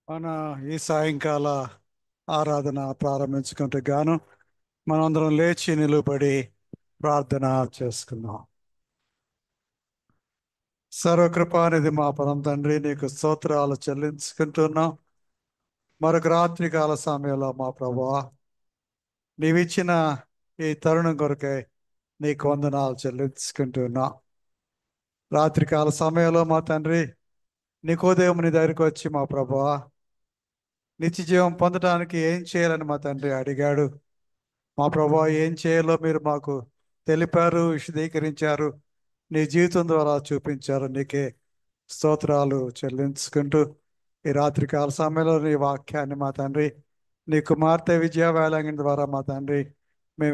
మన ఈ సాయంకాల ఆరాధన ప్రారంభించుకుంటే గాను మనందరం లేచి నిలువబడి ప్రార్థన చేసుకుందాం. సర్వకృపానిధి మా పరమ తండ్రి, నీకు స్తోత్రాలు చెల్లించుకుంటున్నాం. మరొక రాత్రి కాల సమయంలో మా ప్రభువా, నీవిచ్చిన ఈ తరుణం కొరకై నీకు వందనాలు చెల్లించుకుంటున్నాం. రాత్రికాల సమయంలో మా తండ్రి, నికోదేవుని దగ్గరికి వచ్చి మా ప్రభువా, నిత్య జీవం పొందడానికి ఏం చేయాలని మా తండ్రి అడిగాడు. మా ప్రభువా, ఏం చేయాలో మీరు మాకు తెలిపారు, విశదీకరించారు, నీ జీవితం ద్వారా చూపించారు. నీకే స్తోత్రాలు చెల్లించుకుంటూ ఈ రాత్రి కాల సమయంలో నీ వాక్యాన్ని మా తండ్రి, నీ కుమార్తె విజయ వేలంగిని ద్వారా మా తండ్రి మేము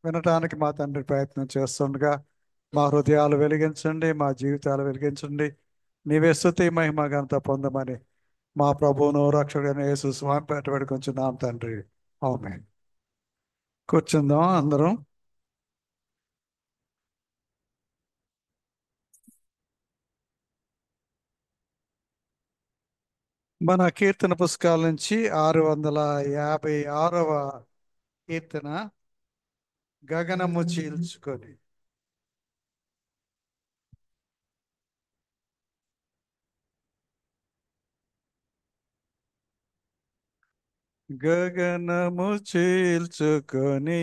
వినటానికి మా తండ్రి ప్రయత్నం చేస్తుండగా మా హృదయాలు వెలిగించండి, మా జీవితాలు వెలిగించండి. నీవే స్తుతి మహిమ ఘనత పొందమని మా ప్రభువును రక్షకుడైన యేసు స్వామి పేట పెట్టుకొంచున్నాం తండ్రి. ఆమేన్. కూర్చుందాం అందరం. మన కీర్తన పుస్తకాల నుంచి 656వ కీర్తన, గగనము చీల్చుకొని. గగనము చీల్చుకొని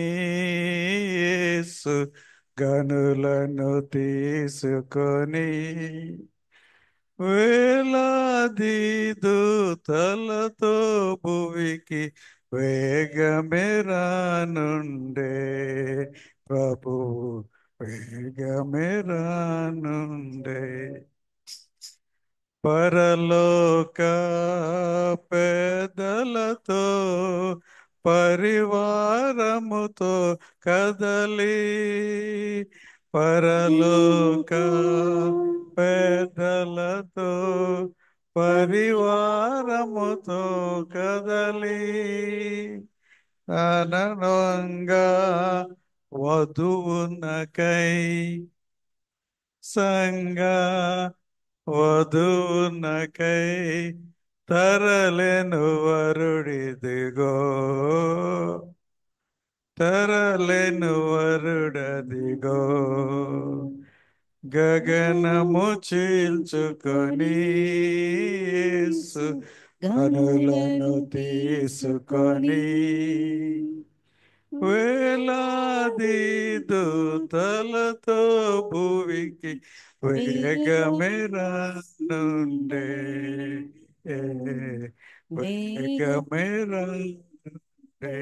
యేసు గనులను తీసుకొని వేలాది దూతలతో భువికి వేగమెరానుండే ప్రభు, వేగమెరానుండే. పరలోక పెద్దలతో పరివారముతో కదలి, పరలోక పెద్దలతో పరివారముతో కదలి అననంగా వధువునకై సంగా వధువునకై తరలెను వరుడిదిగో, తరలెను వరుడదిగో. గగనము చీల్చుకొని యేసు గనులను తీసుకొని వేలాది దూతలతో భువికి వేగమెరానుండే, వేగమెరానుండే.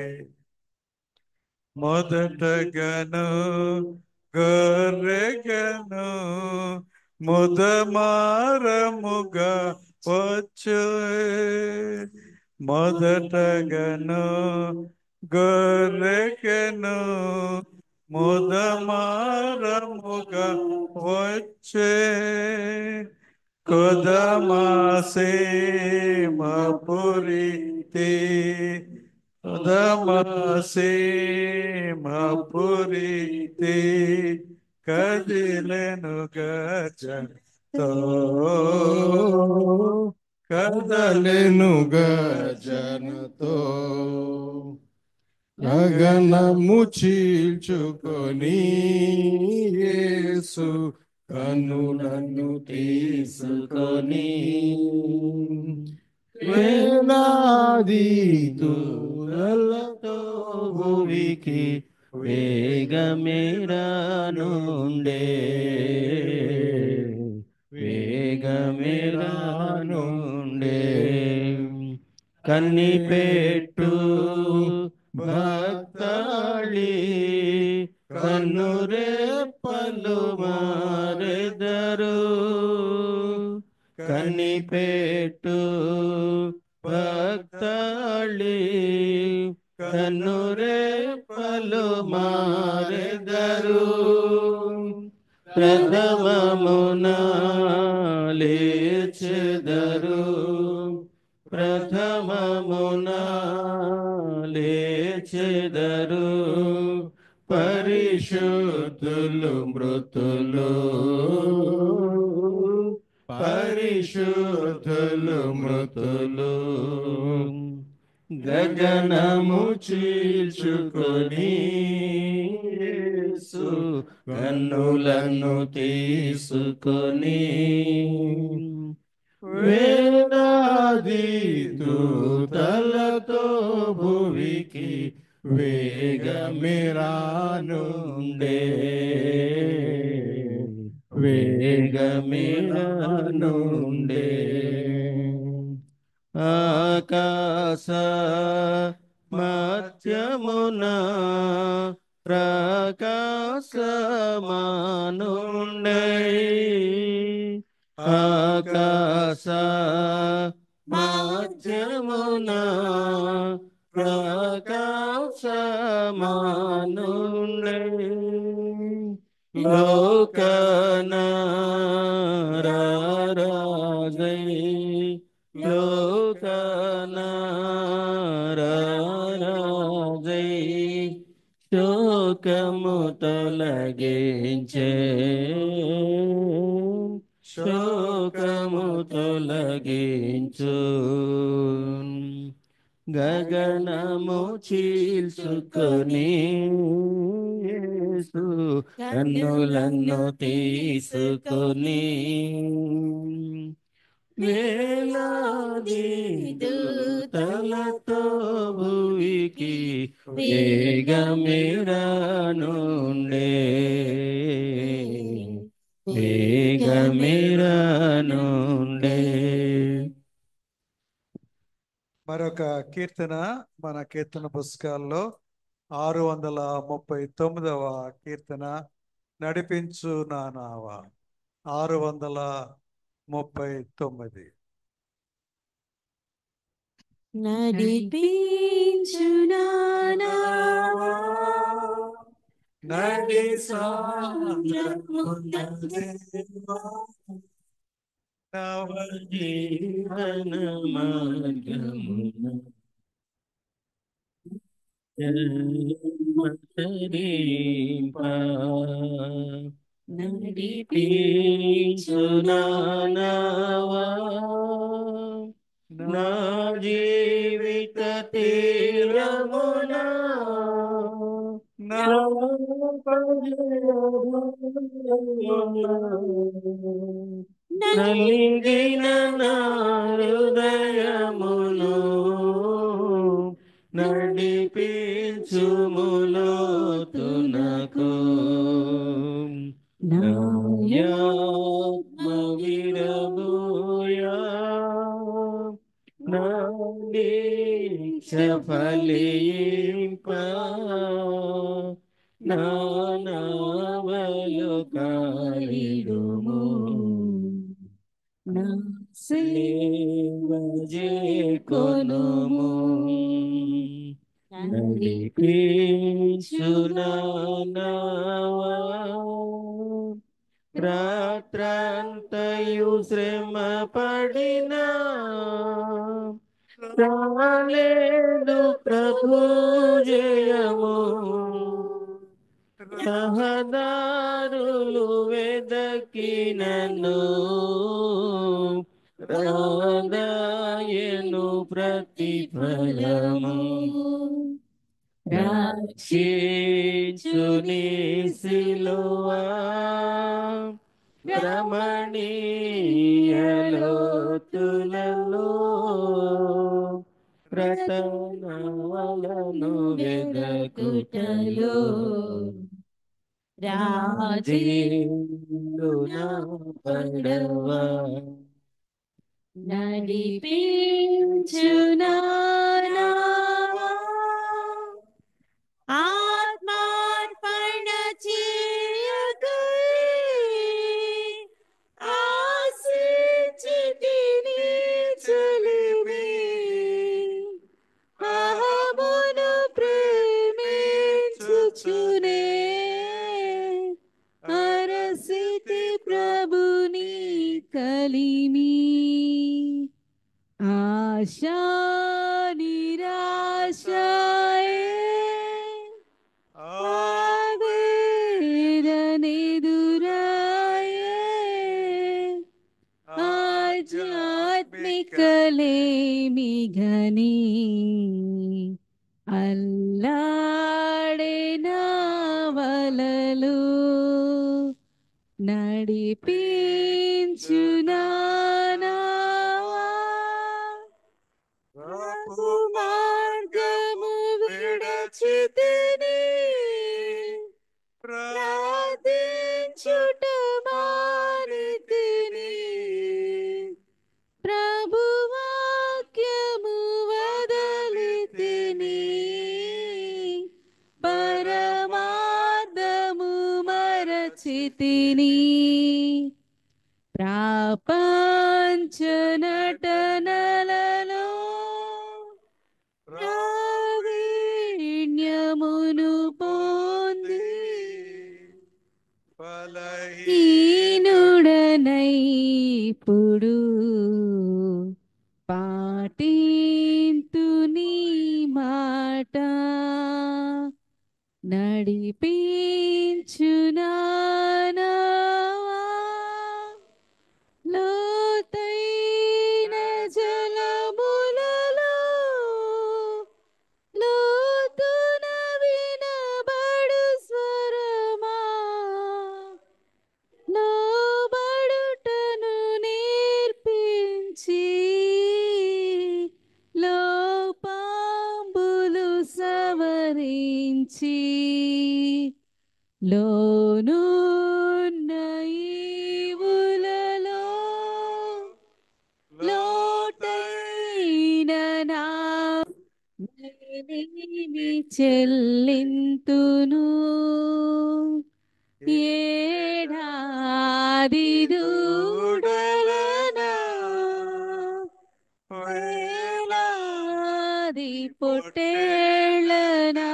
మొదటగను గొర్రెగను ముదమారముగా వచ్చు, మొదటగను గొర్రెగను ముదమారముగా వచ్చే కొదమాసేమపురీతి, కొదమాసేమపురీతి కదిలెను గర్జనతో, కదలెను గర్జనతో. గగనము చీల్చుకొని యేసు కనులను తీసుకొని వేలాది దూతలతో భువికి వేగమెరానుండే, వేగమెరానుండే. కన్నిపెట్టు భక్తాళి కన్నురెప్పలు మారెదరు, కన్నిపెట్టు భక్తాళి కన్నురెప్పలు మారెదరు. ప్రథమమున లేచెదరు, ప్రథమమున లేచెదరు. పరిశుద్ధులు మృతులు, పరిశుద్ధులు శుద్ధులు మృతులు గగనము చీల్చుకొని యేసు కన్నులను తీసుకొని వేలాది దూతలతో భువికి వేగమిరానుండే వేగమిరానుండే ఆకాశ మధ్యమున ప్రకాశమానుండే ఆకాశ మధ్యమున ప్రకాశమానుండే లోకనారాజై లోకనారాజై శోకము తొలగించే శోకము తొలగించు గగనము చీల్చుకొని యేసు కన్నులను తీసుకొని వేలాది దూతలతో భువికి వేగమిరానుండే వేగమిరానుండే. మరొక కీర్తన మన కీర్తన పుస్తకాల్లో 639వ కీర్తన, నడిపించు నా నావ. 639. నడిపించు నా నావ నడి సాగరమున దేవా, నవ జీవన మార్గమున నడిపించు నా నావా నా జీవిత తీరమున నలిగిన నా హృదయమును నడిపించుములోతునకు నాయాత్మ విరబోయా నా దీక్ష ఫలింప నా నావలు కాలిడుము నా సేవ చేకొనుము నడిపించు నా నావా రాత్రంతయు శ్రమ పడినా రాలేదు ప్రభు జయము రహదారులు వెదకినను రాదాయను ప్రతిఫలము రక్షించుని సిలువా రమణీయలోతులలో రతనాలను వెదకుటలో రాజేందు నా పడవా నడిపించు నా నావా ఆత్మార్పణ చేయకై ఆశించితిని చెలిమి అహమును ప్రేమించుచునే అరసితి ప్రభుని కలిమి ఆశా నిరాశయే ఆవేదనెదురాయే కలేమి గని అల్లాడిన వలలు నడిపించునావా ప్రభు మార్గము విడచితిని ప్రార్థించుట మానితిని ప్రభు వాక్యము వదలితిని పరమార్థము మరచితిని ప్రాపంచ నటనలలో ప్రావీణ్యమును పొంది హీనుడనై ఇప్పుడు పాటింతు నీ మాట నడిపించునావా లోతైన జలములలో లోతున వినబడు స్వరమా లోబడుటను నేర్పించి లోపాంబులు సవరించి లోనున్న ఈవులలో లోటైన నా నేనేమి చెల్లింతును ఏడాది దూడలనా వేలాది పొట్టేళ్ళనా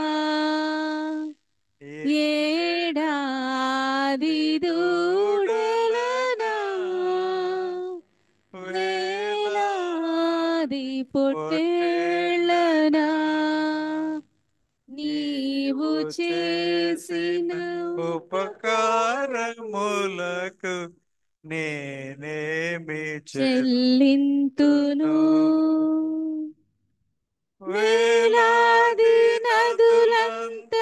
ఏడాది దూడలనా వేలాది పొట్టేళ్ళనా నీవు చేసిన ఉపకారములకు నేనేమి చెల్లింతును వేలాది నదులంత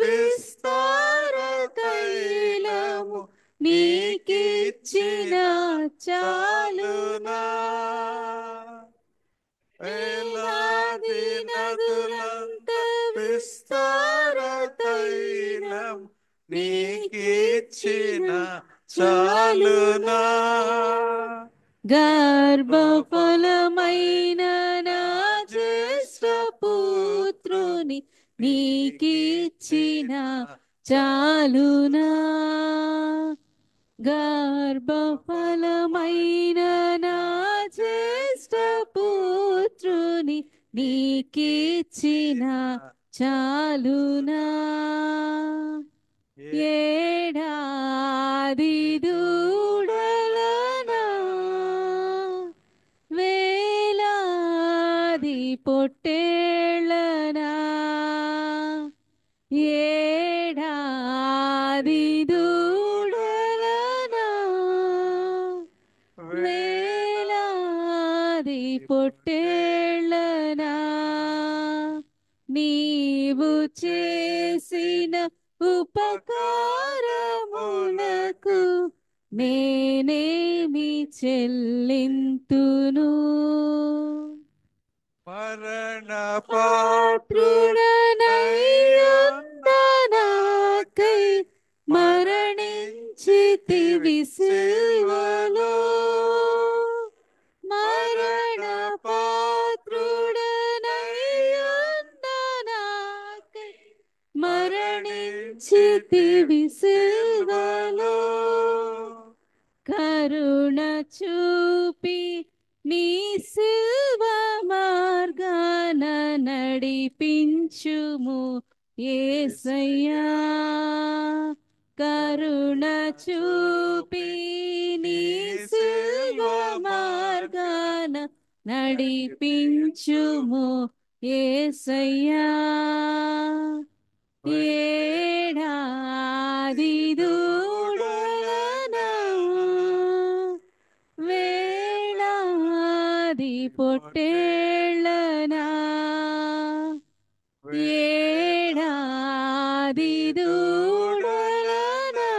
విస్తార తైలము నీకిచ్చిన చాలునా వేలాది నదులంత విస్తార తైలం నీకిచ్చిన చాలునా గర్భఫలమైన నా జ్యేష్ఠ పుత్రుని నీకిచ్చిన చాలునా గర్భఫలమైన నా జ్యేష్ఠ పుత్రుని నీకిచ్చిన చాలునా ఏడాది దూడలనా వేలాది పొట్టేళ్ళనా ఏడాది దూడలనా వేలాది పొట్టేళ్ళనా నీవు చేసిన ఉపకారములకు నేనేమి చెల్లింతును మరణ పాత్రుడనయ్యుందనాకై మరణించితివి సిలువలో మరణ పాత్రుడనయ్యుందనాకై మరణించితివి సిలువలో కరుణ చూపి నీ సిల్వ మార్గాన నడిపించుము యేసయ్యా కరుణ చూపి నీ సిల్వ మార్గాన నడిపించుము యేసయ్యా ఏడాది దూడలనా వేళ పొట్టేళ్ళనా ఏడాది దూడలనా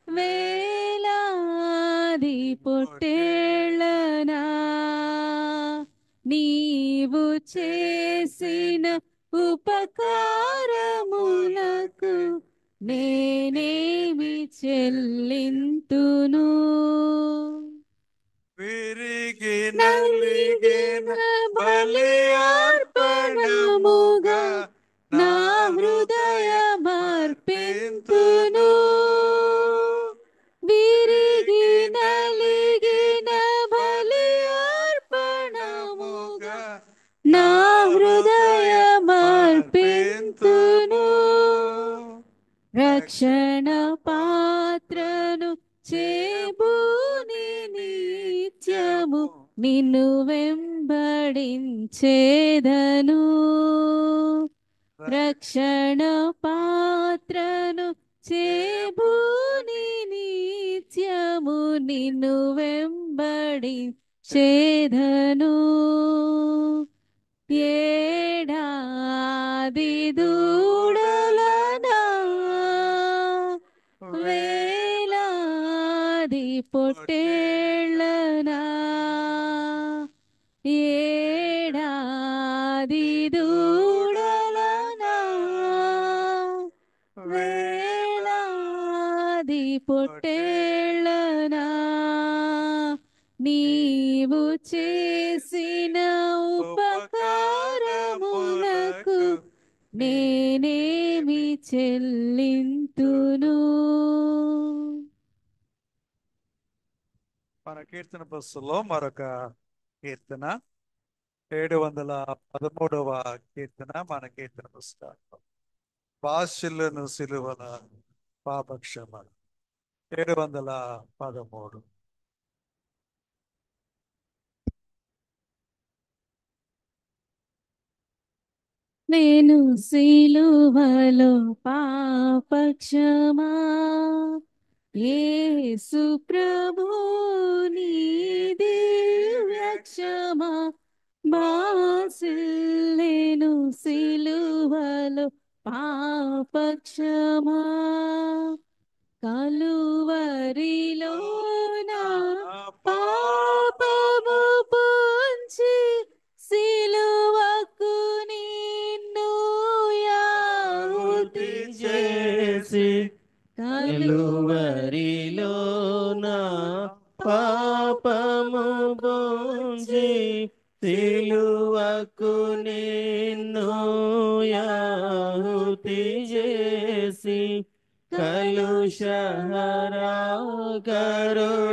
వేలాది పొట్టేళ్ళనా నీవు చేసిన ఉపకారములకు నేనేమి చెల్లింతును విరిగి నలిగిన బలి అర్పణముగా నా హృదయమర్పింతును విరిగి నలిగిన బలి అర్పణముగా నా హృదయమర్పింతును రక్షణ పాత్రను చేబూని నిత్యము నిన్ను వెంబడించేదను రక్షణ పాత్రను చేబూని నిత్యము నిన్ను వెంబడించేదను ఏడాది దూడలనా వేలాది పొట్టేళ్ళనా ఏడాది దూడలనా వేలాది పొట్టేళ్ళనా నీవు చేసిన ఉపకారములకు నేనేమి చెల్లింతును మన కీర్తన పుస్తకంలో మరొక కీర్తన 713వ కీర్తన మన కీర్తన పుస్తకంలో బాష్యులను సిలువల పాపక్షమ 713. నేను సిలువలో పాపక్షమా యేసు ప్రభు నీ దివ్యక్షమా బాసిల్లెను సిలువలో పాపక్షమా కలువరిలో నా పాపము పొంచి సిలువకు నిన్ను యాహుతి చేసి కలువరిలో నా పాపము పొంచి సిలువకు నిన్ను యాహుతి చేసి కలుషహరా కరుణించితివి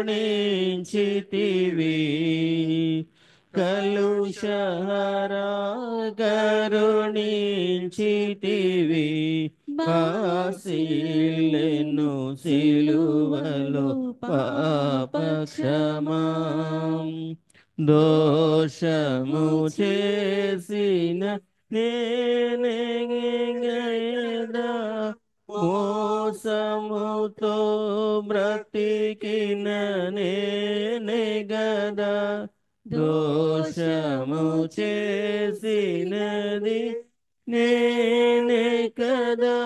కలుషహరా కరుణించితివి బాసిల్లెను సిలువలో పాపక్షమా దోషము చేసిన నేనెగదా మోసముతో బ్రతికిన నేనెగదా దోషము చేసినది నేనే కదా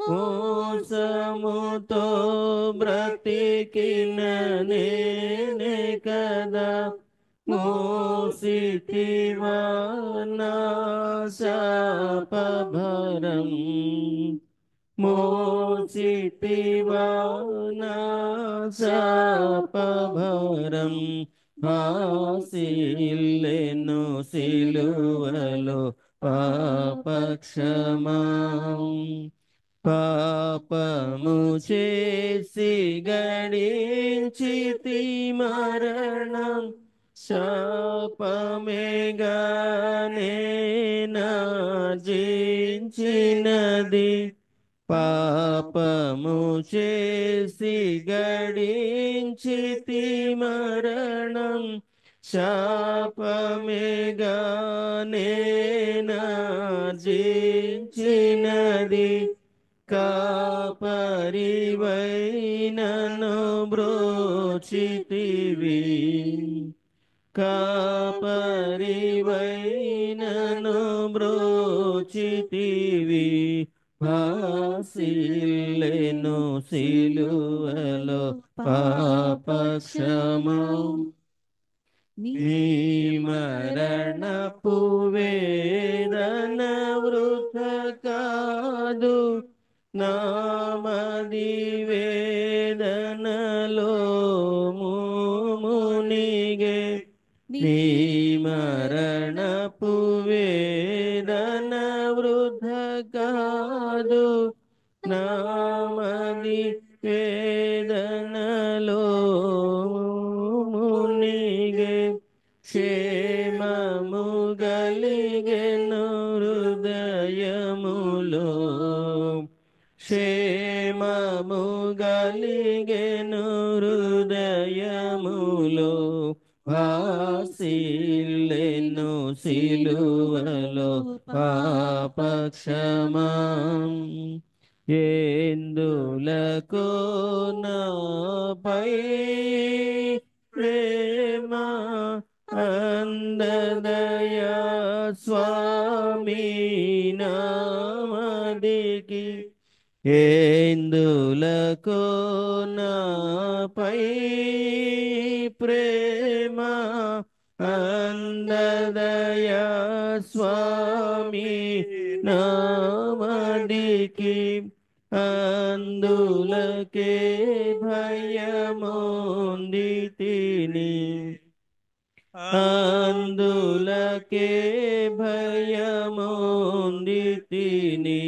మోసముతో బ్రతికిన నేనే కదా మోసితివా నా శాపభరం మోసితివా నా శాపభరం బాసిల్లెను సిలువలో పాపక్షమా పాపము చేసి గడించితి మరణం శాపమేగానే నార్జించినది పాపము చేసి గడించితి మరణం శాపమేగానే నార్జించినది కాపరివై నన్ను బ్రోచితివి కాపరివైనను బ్రోచితివి భాసిల్లెను సిలువలో పాపక్షమా నీ నీ మరణపు వేదన వృథ కాదు నామది వేదనలో మునిగే నీ మరణపు వేదన వృథ కాదు నామది వేదనలో మునిగే క్షేమము గలిగెను హృదయములో క్షేమము గలిగెను హృదయములో భాసిల్లెను సిలువలో పాపక్షమం ఎందులకో నాపై ప్రేమ అందదయా స్వామి నామదికి ఎందులకో నాపై ప్రేమ అందదయా స్వామి నామదికి అందులకే భయమొందితిని అందులకే భయమొందితిని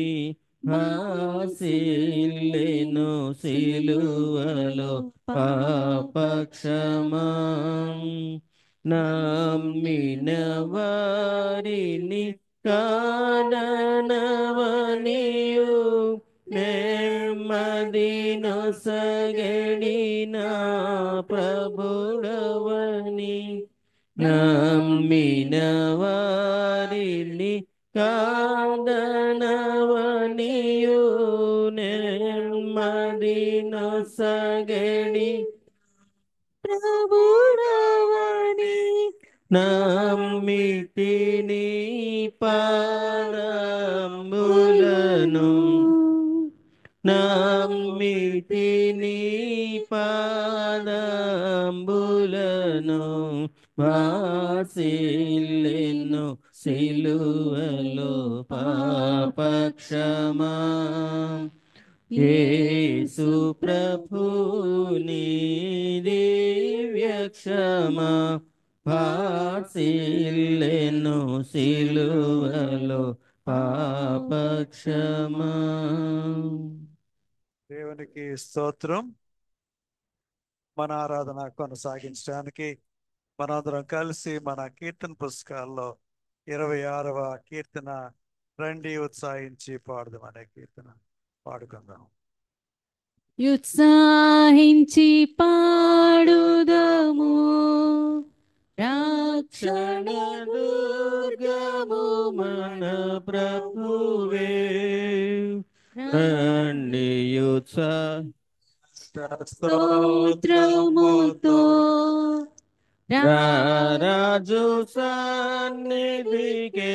భాసిల్లెను సిలువలో పాపక్షమం నమ్మిన వారిని కాననవనియు నెమ్మదిను సగడిన ప్రభుడవని నమ్మిన వారిని కాదనవనియు నెమ్మదిను సగడి ప్రభుడవని నమ్మితిని పాదంబులను నమ్మితిని పాదంబులను భాసిల్లెను సిలువలో పాపక్షమా యేసు ప్రభుని దివ్యక్షమా భాసిల్లెను సిలువలో పాపక్షమా దేవునికి స్తోత్రం. మన ఆరాధన కొనసాగించడానికి మనందరం కలిసి మన కీర్తన పుస్తకాల్లో 26వ కీర్తన రండి ఉత్సాహించి పాడదాం అనే కీర్తన పాడుకుందాం. ఉత్సాహించి పాడుదము రక్షణ దుర్గము మన ప్రభువే రండి స్తోత్రముతో రాజు సన్నిధికే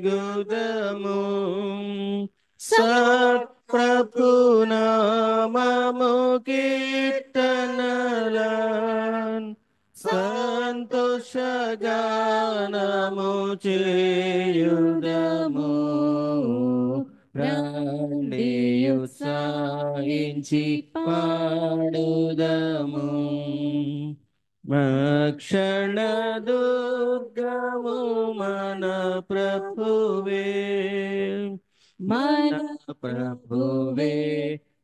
గుదము సత్ప్రభు నామము కీర్తనలన్ సంతోషగానము చేయుదము రండి ఉత్సాహించి పాడుదము రక్షణ దుర్గము మన ప్రభువే మన ప్రభువే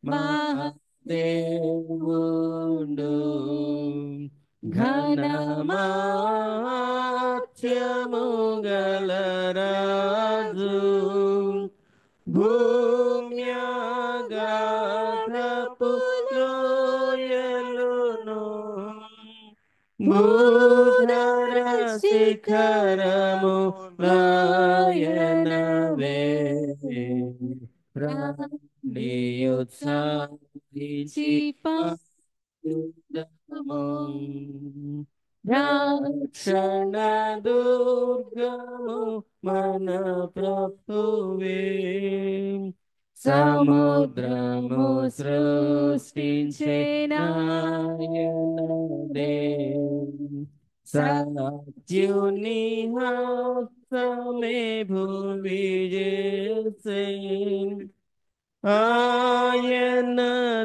మహాదేవుండు ఘనమాత్యము గల రాజు భూమ్యాగాధపు లోయలును భూధర శిఖరము రాయనవే రండి ఉత్సాహించి పాడుదము రక్షణ దుర్గము మన ప్రభువే. సముద్రము సృష్టించేనాయనదే, సత్యుని హస్తమే భూమి చేసే. ఆయన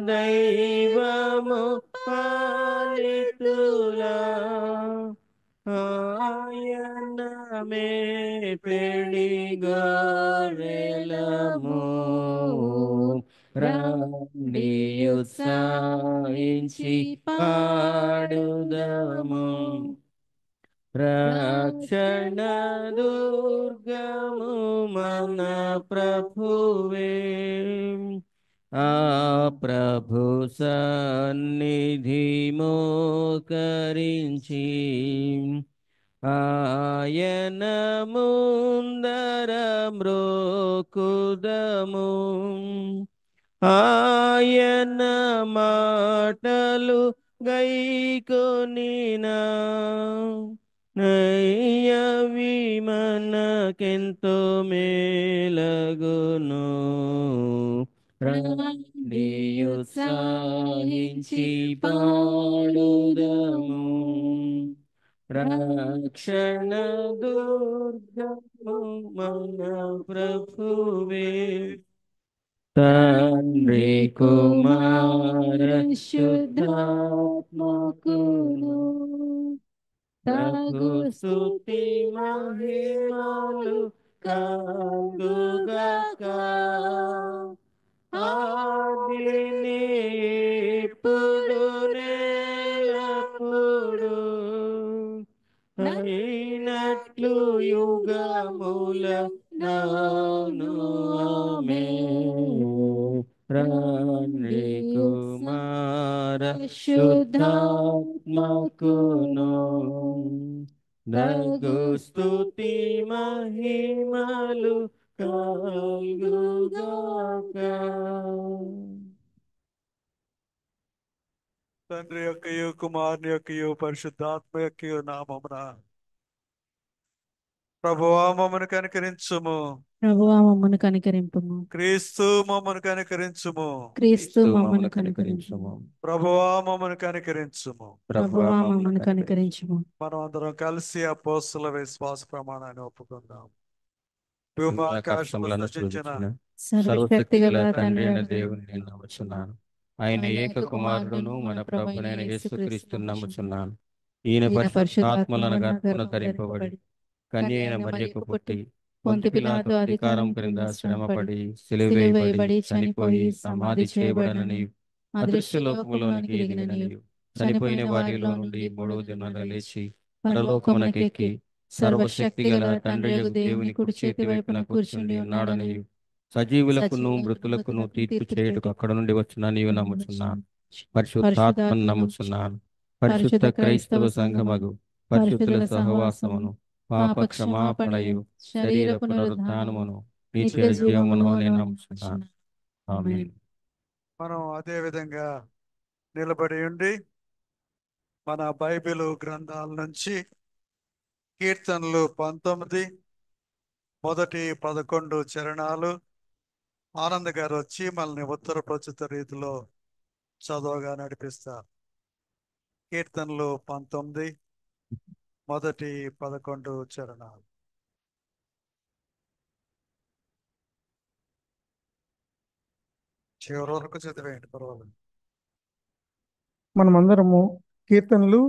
దైవము పాలితులా, ఆయన మే పెళ్లి గొర్రెలము. రండి ఉత్సాహించి పాడుదము. రక్షణ దుర్గము మన ప్రభువే. ఆ ప్రభు సన్నిధి మోకరించి ఆయన ముందర మ్రోకుదము. ఆయన మాటలు గైకొనినా అవి మనకెంతో మేలగును. రండి ఉత్సాహించి పాడుదము. రక్షణ దుర్గము మన ప్రభువే. తండ్రి కుమార శుద్ధాత్మకును తగు స్తుతి మహిమలు కలుగుగాక. ఆదిని ఇప్పుడు నేలప్పుడు అయినట్లు యుగముల నాను. ఆమేన్. రండి కుమార శుద్ధాత్మకును దగు స్తుతి మహిమలు కలుగుగాక. తండ్రి యొక్కయు కుమారుని యొక్కయు పరిశుద్ధాత్మ యొక్కయు నామమున ప్రభువా మమ్మను కనికరించుము. ప్రభువా మమ్మను కనికరింపుము. క్రీస్తు మమ్మను కనికరించుము. క్రీస్తు మమ్మను కనికరించుము. ప్రభువా మమ్మను కనికరించుము. ప్రభువా మమ్మను కనికరించుము. మనం అందరం కలిసి అపోస్తల విశ్వాస ప్రమాణాన్ని ఒప్పుకుందాం. భూమాకాశములను సృజించిన సృజించిన సర్వశక్తిగల తండ్రి అయిన దేవుని నేను నమ్ముచున్నాను. ఆయన ఏక కుమారుడును మన ప్రభువైన యేసుక్రీస్తును నమ్ముచున్నాను. ఈయన పరిశుద్ధాత్మలను గర్భమున ధరింపబడి కన్య అయిన మరియకు పుట్టి పొంతి పిలాతు అధికారం క్రింద శ్రమపడి సిలువ వేయబడి చనిపోయి సమాధి చేయబడనని అదృశ్యలోకములోనికి ఎదిగినని చనిపోయిన వారిలో నుండి మూడవ దినాన లేచి పరలోకమునకెక్కి సర్వశక్తిగల తండ్రి యగు దేవుని కుడి చేతి వైపున కూర్చుండి ఉన్నాడని సజీవులకును మృతులకును తీర్పు చేయుటకు అక్కడ నుండి వచ్చిన నీవు నమ్ముచున్నాను. పరిశుద్ధాత్మను నమ్ముచున్నాను. పరిశుద్ధ క్రైస్తవ సంఘమగు పరిశుద్ధుల సహవాసమును పాప క్షమాపణయు శరీర పునరుద్ధానమును నిత్య జీవమును నేను నమ్ముచున్నాను. ఆమేన్. మనం అదే విధంగా నిలబడి ఉండి మన బైబిల్ గ్రంథాల నుంచి కీర్తనలు 19 మొదటి 11 చరణాలు ఆనంద్ గారు వచ్చి మనల్ని ఉత్తరప్రచుత రీతిలో చదవగా నడిపిస్తారు. కీర్తనలు 19 మొదటి 11 చరణాలు. చివరి వరకు చదివేయండి, పర్వాలేదు. మనమందరము కీర్తనలు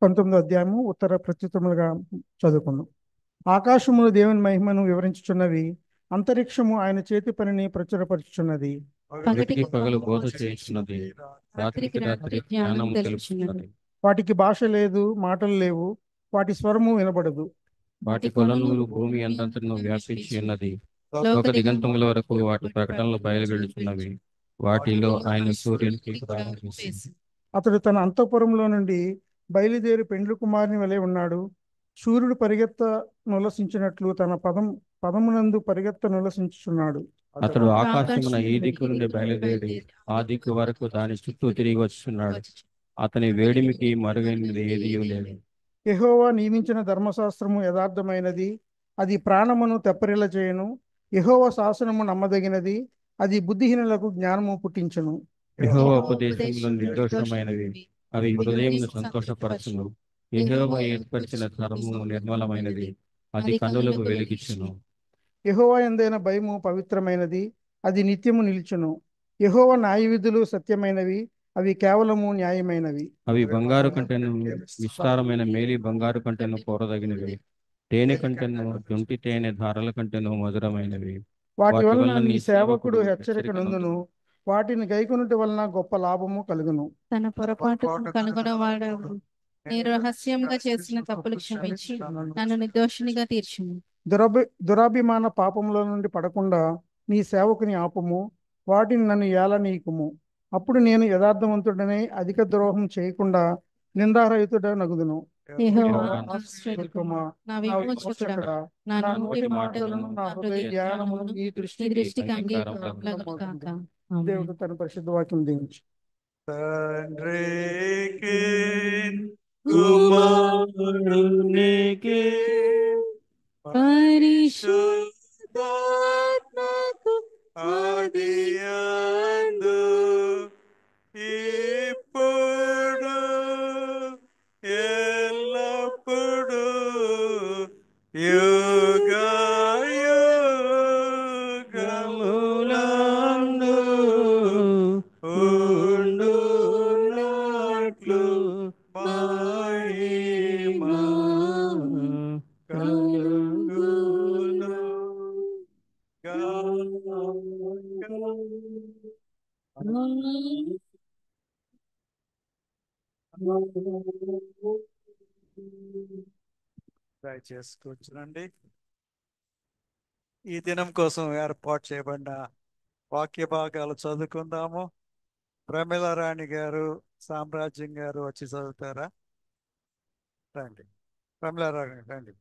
19వ అధ్యాయము ఉత్తర ప్రత్యుత్తములుగా చదువుకున్నాం. ఆకాశములు దేవుని మహిమను వివరించుచున్నవి, అంతరిక్షము ఆయన చేతి పనిని ప్రచురపరుచుచున్నది. పగటికి పగలు బోధ చేయుచున్నది, రాత్రికి రాత్రి జ్ఞానము తెలుపుచున్నది. వాటికి భాష లేదు, మాటలు లేవు, వాటి స్వరము వినబడదు. వాటి కొలనులు భూమి అంతటను వ్యాపించి ఉన్నది. లోక దిగంతముల వరకు వాటి ప్రకటనలు బయలువెడుచున్నవి. వాటిలో ఆయన సూర్యునికి ప్రారంభించింది. అతడు తన అంతఃపురంలో నుండి బయలుదేరి పెండ్లి కుమారుని వలె ఉన్నాడు. సూర్యుడు పరిగెత్త నులసించినట్లు తన పదమునందు పరిగెత్త నులసించుచున్నాడు. అతడు ఆకాశమున ఈ దిక్కు నుండి బయలుదేరి ఆ దిక్కు వరకు దాని చుట్టూ తిరిగి వచ్చుచున్నాడు. అతని వేడిమికి మరుగైనది ఏదీ లేదు. యెహోవా నియమించిన ధర్మశాస్త్రము యథార్థమైనది, అది ప్రాణమును తెప్పరిల్ల చేయను. యెహోవా శాసనము నమ్మదగినది, అది బుద్ధిహీనులకు జ్ఞానము పుట్టించును. యెహోవా ఉపదేశములు నిర్దోషమైనవి, అవి హృదయమును సంతోషపరచును. యెహోవా ఏర్పరిచిన ధర్మము నిర్మలమైనది, అది కన్నులకు వెలిగించును. యెహోవా యందైన భయము పవిత్రమైనది, అది నిత్యము నిలుచును. యెహోవా న్యాయవిధులు సత్యమైనవి, అవి కేవలము న్యాయమైనవి. అవి బంగారు కంటెను విస్తారమైన మేలి బంగారు కంటెను కోరదగినవి. తేనె కంటెను జొంటి తేనె ధారల కంటెను మధురమైనవి. వాటి వాటి వలన వలన నీ నీ సేవకుడు సేవకుడు హెచ్చరిక నందును, హెచ్చరికనందును. వాటిని గైకొనుట వలన గొప్ప లాభము కలుగును. తన పొరపాటును కనుగొనవాడవు. నేను రహస్యంగా చేసిన తప్పులు క్షమించి నన్ను నిర్దోషినిగా తీర్చుము. దురాభిమాన పాపముల నుండి పడకుండా నీ సేవకుని ఆపుము, వాటిని నన్ను ఏలనీయకుము. అప్పుడు నేను యథార్థవంతుడనై అధిక ద్రోహం చేయకుండా నిందారహితుడ నగుదును. యెహోవా యెహోవా నా ఆశ్రయదుర్గమా, నా విమోచకుడా, నా నోటి మాటలను నా హృదయ ధ్యానమును నీ దృష్టికి అంగీకారములగుగాక. ఆమేన్. దేవుడు తన పరిశుద్ధ వాక్యం దీవించు. తండ్రికి కుమారునికి పరిశుద్ధాత్మకు ఆదియందు ఇప్పుడు ఎల్లప్పుడు యుగయుగములందు ఉండునట్లు మహిమ కలుగును దయచేసి కూర్చునండి. ఈ దినం కోసం ఏర్పాటు చేయబడిన వాక్య భాగాలు చదువుకుందాము. ప్రమిళ రాణి గారు, సామ్రాజ్యం గారు వచ్చి చదువుతారా? రండి. ప్రమిళ రాణి రండి.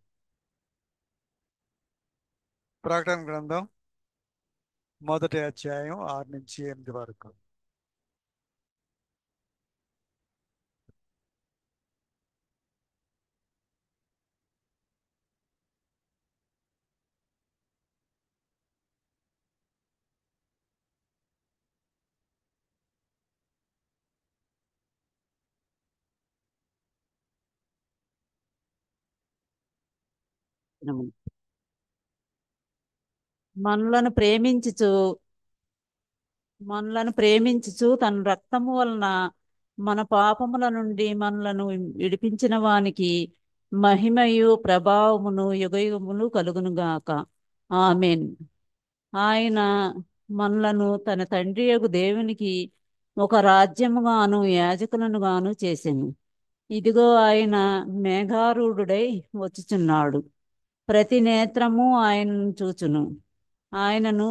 ప్రకటన గ్రంథం 1వ అధ్యాయం 6 నుంచి 8 వరకు. మనలను ప్రేమించుచు మనలను ప్రేమించుచు తన రక్తము వలన మన పాపముల నుండి మనలను విడిపించిన వానికి మహిమయు ప్రభావమును యుగయుగములు కలుగునుగాక. ఆమేన్. ఆయన మనలను తన తండ్రియగు దేవునికి ఒక రాజ్యముగాను యాజకులను గాను చేసెను. ఇదిగో ఆయన మేఘారూఢుడై వచ్చుచున్నాడు. ప్రతి నేత్రము ఆయనను చూచును. ఆయనను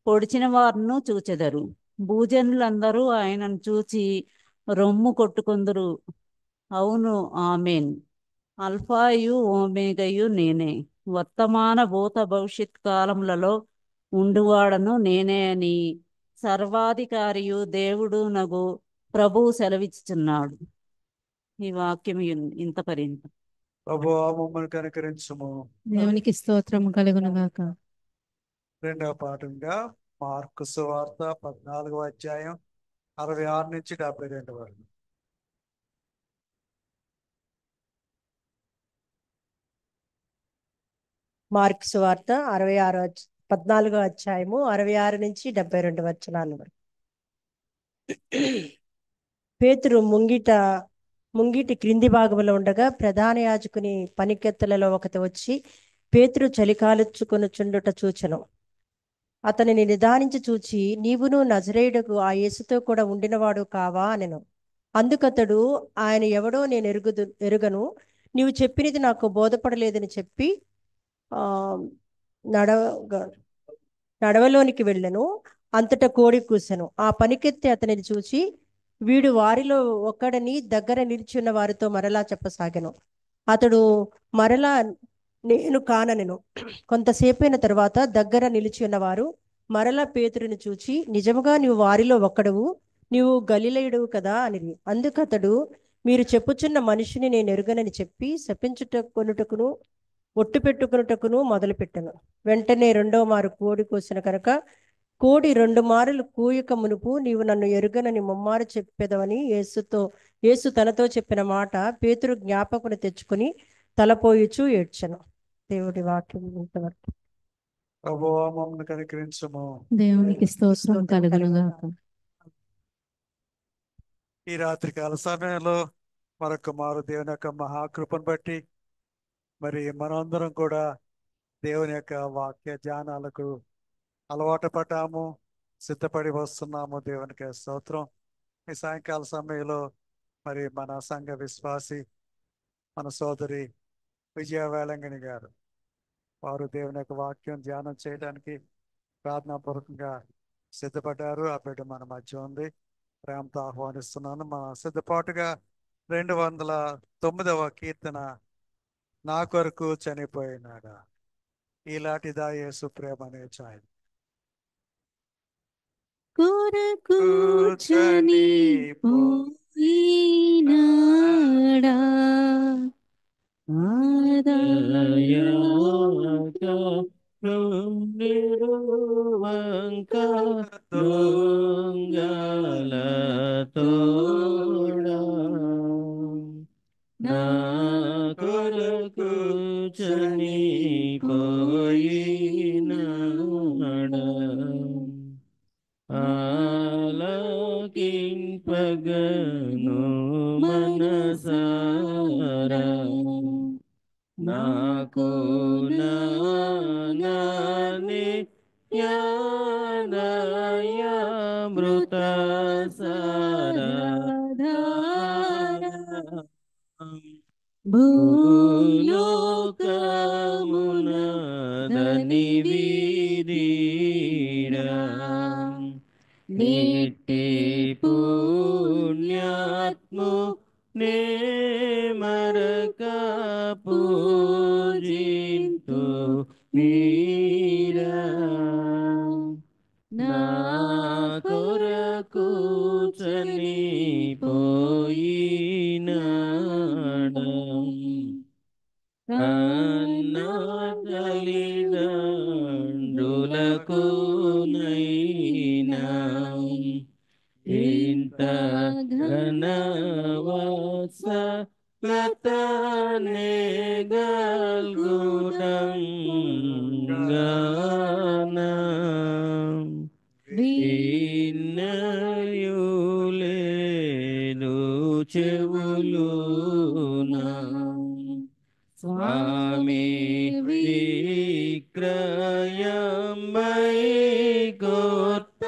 పొడిచిన వారును చూచెదరు. భూజనులందరూ ఆయనను చూచి రొమ్ము కొట్టుకొందురు. అవును, ఆమేన్. అల్ఫాయు ఓమేగయు నేనే, వర్తమాన భూత భవిష్యత్ కాలములలో ఉండువాడను నేనే అని సర్వాధికారియు దేవుడు నగు ప్రభువు సెలవిచ్చుచున్నాడు. ఈ వాక్యం ఇంత పరింత. ప్రభువా మమ్మల్ని కనికరించుము. దేవునికి స్తోత్రము కలుగునుగాక. రెండవ పాఠంగా మార్కు సువార్త 14వ అధ్యాయం 66 నుంచి 72 వరకు. మార్కు సువార్త 14వ అధ్యాయము 66 నుంచి 72 వచనాల వరకు. పేతురు ముంగిటి క్రింది భాగంలో ఉండగా ప్రధాన యాజకుని పనికెత్తలలో ఒకటి వచ్చి పేతురు చలికాలుచుకొనుచుండుట చూచెను. అతనిని నిదానించి చూచి, నీవును నజరేయుడకు ఆ యేసుతో కూడా ఉండినవాడు కావా అనెను. అందుకతడు, ఆయన ఎవడో నేను ఎరుగను, నీవు చెప్పినది నాకు బోధపడలేదని చెప్పి నడవలోనికి వెళ్ళెను. అంతటా కోడి కూసెను. ఆ పనికెత్తి అతనిని చూచి, వీడు వారిలో ఒక్కడని దగ్గర నిలిచిన్న వారితో మరలా చెప్పసాగెను. అతడు మరలా నేను కాననెను. కొంతసేపైన తరువాత దగ్గర నిలిచి ఉన్నవారు మరలా పేతురుని చూచి, నిజముగా నీవు వారిలో ఒక్కడవు, నీవు గలిలయుడవు కదా అనిరి. అందుకతడు, మీరు చెప్పుచున్న మనిషిని నేను ఎరుగనని చెప్పి శపించుటకును ఒట్టు పెట్టుకునుటకును మొదలుపెట్టెను. వెంటనే రెండవ మారు కోడి కోసిన కనుక కోడి 2 మారులు కూయక మునుపు నీవు నన్ను ఎరుగనని ముమ్మారు చెప్పెదవని యేసు తనతో చెప్పిన మాట పేతురు జ్ఞాపకుని తెచ్చుకుని తలపోయుచూ ఏడ్చెను. దేవుడి వాక్యం ఇంతవరకు. ప్రభువా మమ్మల్ని కనికరించము. దేవునికి స్తోత్రం కలుగును గాక. ఈ రాత్రికాల సమయంలో మరొక మారు దేవుని యొక్క మహాకృపను బట్టి మరి మనందరం కూడా దేవుని యొక్క వాక్య ధ్యానాలకు అలవాటు పడ్డాము, సిద్ధపడి వస్తున్నాము. దేవునికి స్తోత్రం. ఈ సాయంకాల సమయంలో మరి మన సంఘ విశ్వాసి, మన సోదరి విజయ వేలంగిణి గారు వారు దేవుని యొక్క వాక్యం ధ్యానం చేయడానికి ప్రార్థనాపూర్వకంగా సిద్ధపడ్డారు. ఆ బిడ్డ మన మధ్య ఉంది. ప్రేమతో ఆహ్వానిస్తున్నాను. మన సిద్ధపాటుగా 209వ కీర్తన, నా కొరకు చనిపోయినాడా ఇలాంటిదా యేసు ప్రేమ అనే ఛాయ్. కొరకు చనిపోయినాడా నిరువంక దొంగల తోడా నా కొరకు చనిపోయినాడా ఆలకింపగను మనసారా నాకు నాని యానయామృత సారధార భూలోకమున దని వీరీడా నిట్టి పుణ్యాత్ము నే మరక పూజింతు మీరా నా కొరకు చనిపోయినాడా కన్నా తల్లిదండ్రులకు నైనా ఇంత ఘనవత్సలతనే గల్గునంగానా విన్నయులేను చెవులునా స్వామి విక్రయంబై కొత్త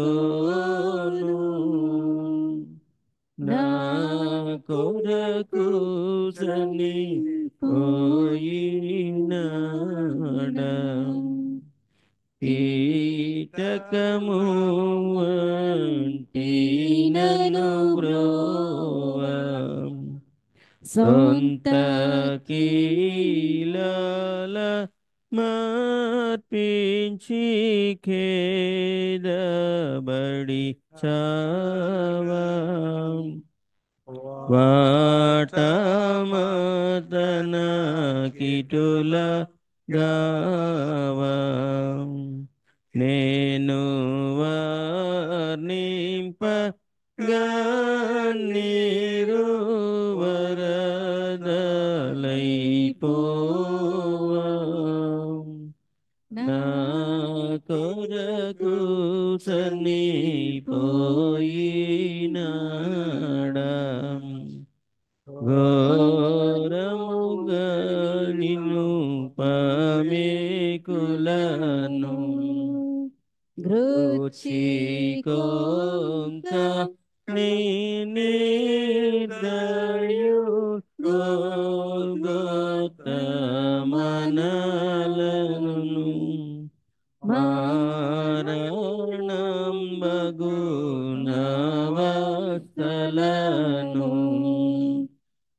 వేదనలతోను నా కొరకు చనిపోయినాడా కీటకము వంటి నన్ను బ్రోవ సొంత కీలాల మార్పించి ఖేదబడి చావా వాటమతన కిటుల గావా నేను వర్ణింప గన్నీరు వరదలైపోవా నా కొరకు చనిపోయినాడా ఘోరముగా నిన్ను పమేకులను గ్రోచి కొంత నీ నిర్దయు గోగోతమనలను మారణం బగునవస్తలను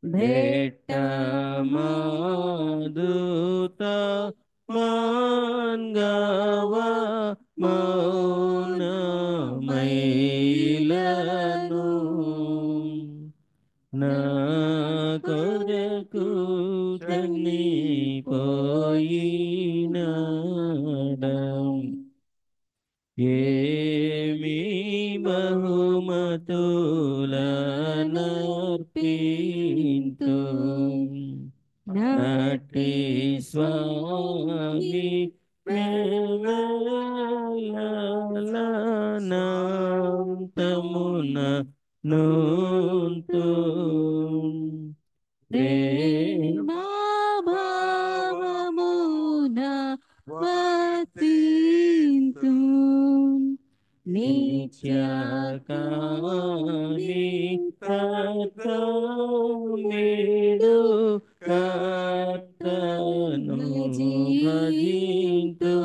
భేట్టమాదుత మాన్గవ మౌనమైల నా కొరకు చనిపోయినాడా ఏమి బహుమతులనర్పింతు నటి స్వామి ప్రేమలనంతమున నూంతు ప్రేమా భావమున వర్తింతు నిత్యకాని కర్తమేడు కర్తను భజింతు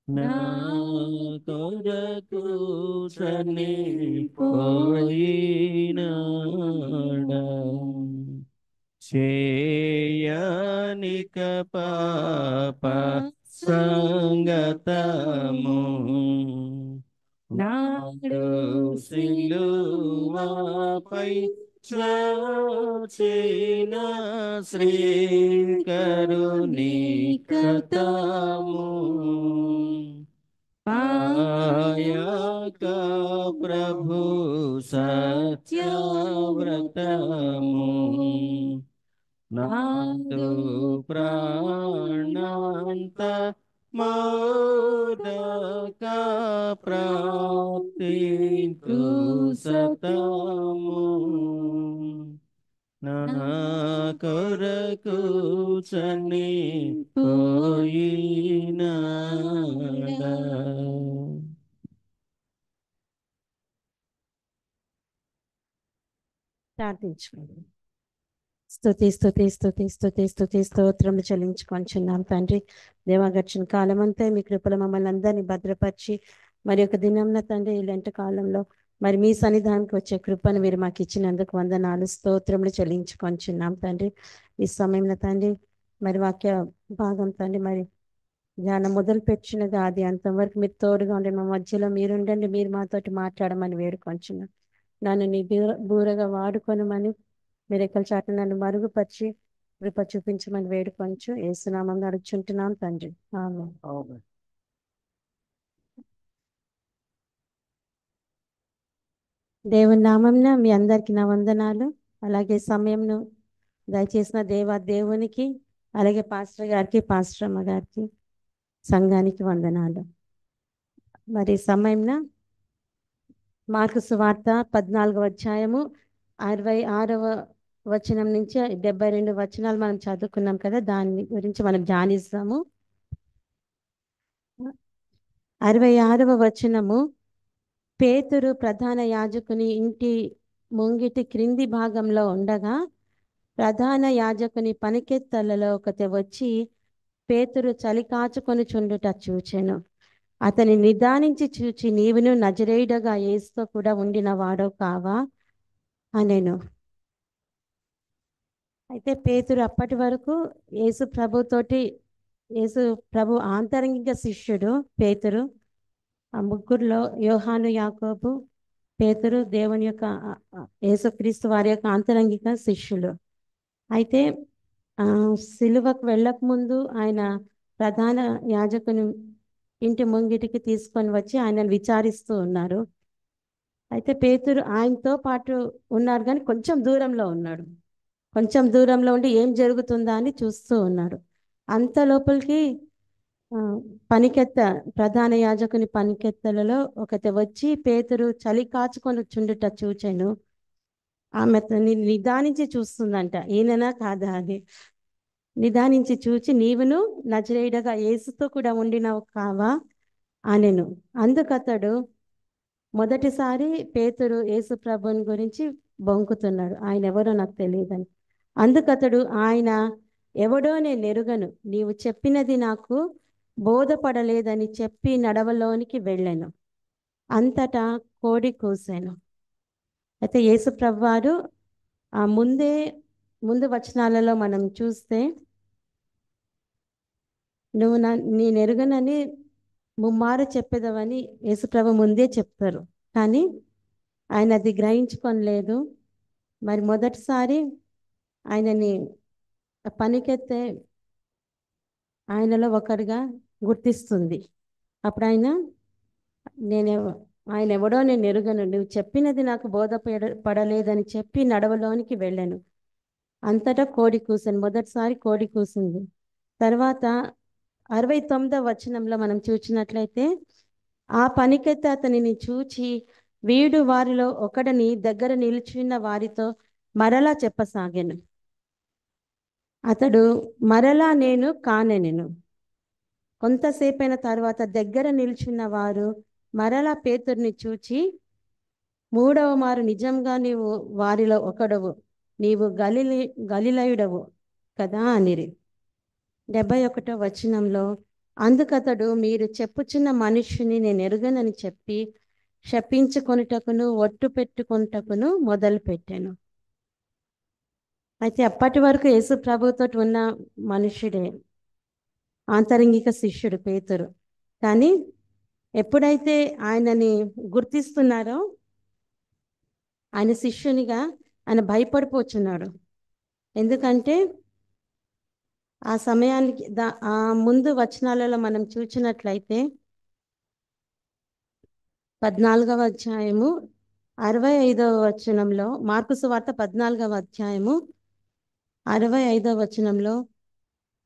నా కొరకు చనిపోయినాడా చేయనిక పాప సంగతము నాడు సిలువపై చోచిన శ్రీకరుని కథము పాయక ప్రభు సత్యవ్రతము నాదు ప్రాణాంత మోదక ప్రాప్తింతు సతము నా కొరకు చనిపోయినాడా ప్రార్థించుకోండి. స్తుతి స్తుతి స్తుతి స్తుతి స్తుతి స్తోత్రములు చెల్లించుకొంచున్నాం తండ్రి. దేవా గడిచిన కాలం అంతా మీ కృపలో మమ్మల్ని అందరినీ భద్రపరిచి మరి ఒక దినంన తండ్రి ఈ లెంట కాలంలో మరి మీ సన్నిధానికి వచ్చే కృపను మీరు మాకు ఇచ్చినందుకు వందనాలు స్తోత్రములు చెల్లించుకొంచున్నాం తండ్రి. ఈ సమయంలో తండ్రి మరి వాక్య భాగం తండ్రి మరి ధ్యానం మొదలు పెట్టినది అది అంతవరకు మీరు తోడుగా ఉండండి, మా మధ్యలో మీరుండండి, మీరు మాతోటి మాట్లాడమని వేడుకొంచున్నాం. నన్ను నీ బూరగా వాడుకొనమని మీరు ఎక్కల చాట నన్ను మరుగుపరిచి కృప చూపించమని వేడుకొంచు యేసునామం నడుచుంటున్నాం తండ్రి. ఆమేన్. దేవుని నామంన మీ అందరికి నా వందనాలు. అలాగే సమయంను దయచేసిన దేవునికి అలాగే పాస్టర్ గారికి పాస్టర్ అమ్మ గారికి సంఘానికి వందనాలు. మరి సమయంన మార్కు సువార్త 14వ అధ్యాయము 66వ వచనం నుంచి 72 వచనాలు మనం చదువుకున్నాం కదా, దాని గురించి మనం ధ్యానిస్తాము. 66వ వచనము, పేతురు ప్రధాన యాజకుని ఇంటి ముంగిటి క్రింది భాగంలో ఉండగా ప్రధాన యాజకుని పనికెత్తలలో ఒకటి వచ్చి పేతురు చలి కాచుకొని చుండుట చూచెను. అతని నిదానించి చూచి, నీవును నజరేయుడగా యేసుతో కూడా ఉండిన వాడో కావా అనెను. అయితే పేతురు అప్పటి వరకు యేసు ప్రభు ఆంతరంగిక శిష్యుడు పేతురు. ఆ ముగ్గురులో యోహాను, యాకోబు, పేతురు దేవుని యొక్క యేసుక్రీస్తు వారి యొక్క ఆంతరంగిక శిష్యులు. అయితే సిలువకు వెళ్ళక ముందు ఆయన ప్రధాన యాజకుని ఇంటి ముంగిటికి తీసుకొని వచ్చి ఆయనను విచారిస్తూ ఉన్నారు. అయితే పేతురు ఆయనతో పాటు ఉన్నారు కానీ కొంచెం దూరంలో ఉన్నాడు. కొంచెం దూరంలో ఉండి ఏం జరుగుతుందా అని చూస్తూ ఉన్నాడు. అంత లోపలికి ప్రధాన యాజకుని పనికెత్తలలో ఒకటి వచ్చి పేతురు చలి కాచుకొని చుండుట చూచెను. ఆమె నిదానించి చూస్తుందంట, ఈయననా కాదా అని. నిదానించి చూచి, నీవును నజరేయుడగా యేసుతో కూడా ఉండినవు కావా అనెను. అందుకతడు మొదటిసారి పేతురు యేసు ప్రభుని గురించి బొంకుతున్నాడు, ఆయన ఎవరో నాకు తెలియదని. అందుకతడు, ఆయన ఎవడో నేను ఎరుగను, నీవు చెప్పినది నాకు బోధపడలేదని చెప్పి నడవలోనికి వెళ్ళాను. అంతటా కోడి కూసాను. అయితే యేసు ప్రభు వారు ముందు వచనాలలో మనం చూస్తే, నువ్వు నేను ఎరుగనని ముమ్మారు చెప్పేదవని యేసుప్రభు ముందే చెప్తారు. కానీ ఆయన అది గ్రహించుకొనలేదు. మరి మొదటిసారి ఆయనని పనికెత్తే ఆయనలో ఒకరిగా గుర్తిస్తుంది. అప్పుడు నేను ఆయన ఎవడో నేను ఎరుగను, నువ్వు చెప్పినది నాకు పడలేదని చెప్పి నడవలోనికి వెళ్ళాను. అంతటా కోడి కూసింది. మొదటిసారి కోడి కూసింది. తర్వాత 69వ వచనంలో మనం చూసినట్లయితే, ఆ పనికెత్తే అతనిని చూచి వీడు వారిలో ఒకడని దగ్గర నిలిచిన వారితో మరలా చెప్పసాగాను. అతడు మరలా నేను కానెనెను. కొంతసేపైన తర్వాత దగ్గర నిల్చున్న వారు మరలా పేతురుని చూచి, మూడవ మారు నిజంగా నీవు వారిలో ఒకడవు, నీవు గలిలయుడవు కదా అనిరి. 71వ వచనంలో, అందుకతడు మీరు చెప్పుచున్న మనుష్యుని నేను ఎరుగనని చెప్పి శపించుకొనుటకును ఒట్టు పెట్టుకొనుటకును మొదలు పెట్టాను. అయితే అప్పటి వరకు యేసు ప్రభుతో ఉన్న మనుష్యుడే, ఆంతరంగిక శిష్యుడు పేతురు. కానీ ఎప్పుడైతే ఆయనని గుర్తిస్తున్నారో ఆయన శిష్యునిగా ఆయన భయపడిపోతున్నాడు. ఎందుకంటే ఆ సమయానికి ఆ ముందు వచనాలలో మనం చూసినట్లయితే 14వ అధ్యాయము 65వ వచనంలో, మార్కు సువార్త 14వ అధ్యాయము 65వ వచనంలో,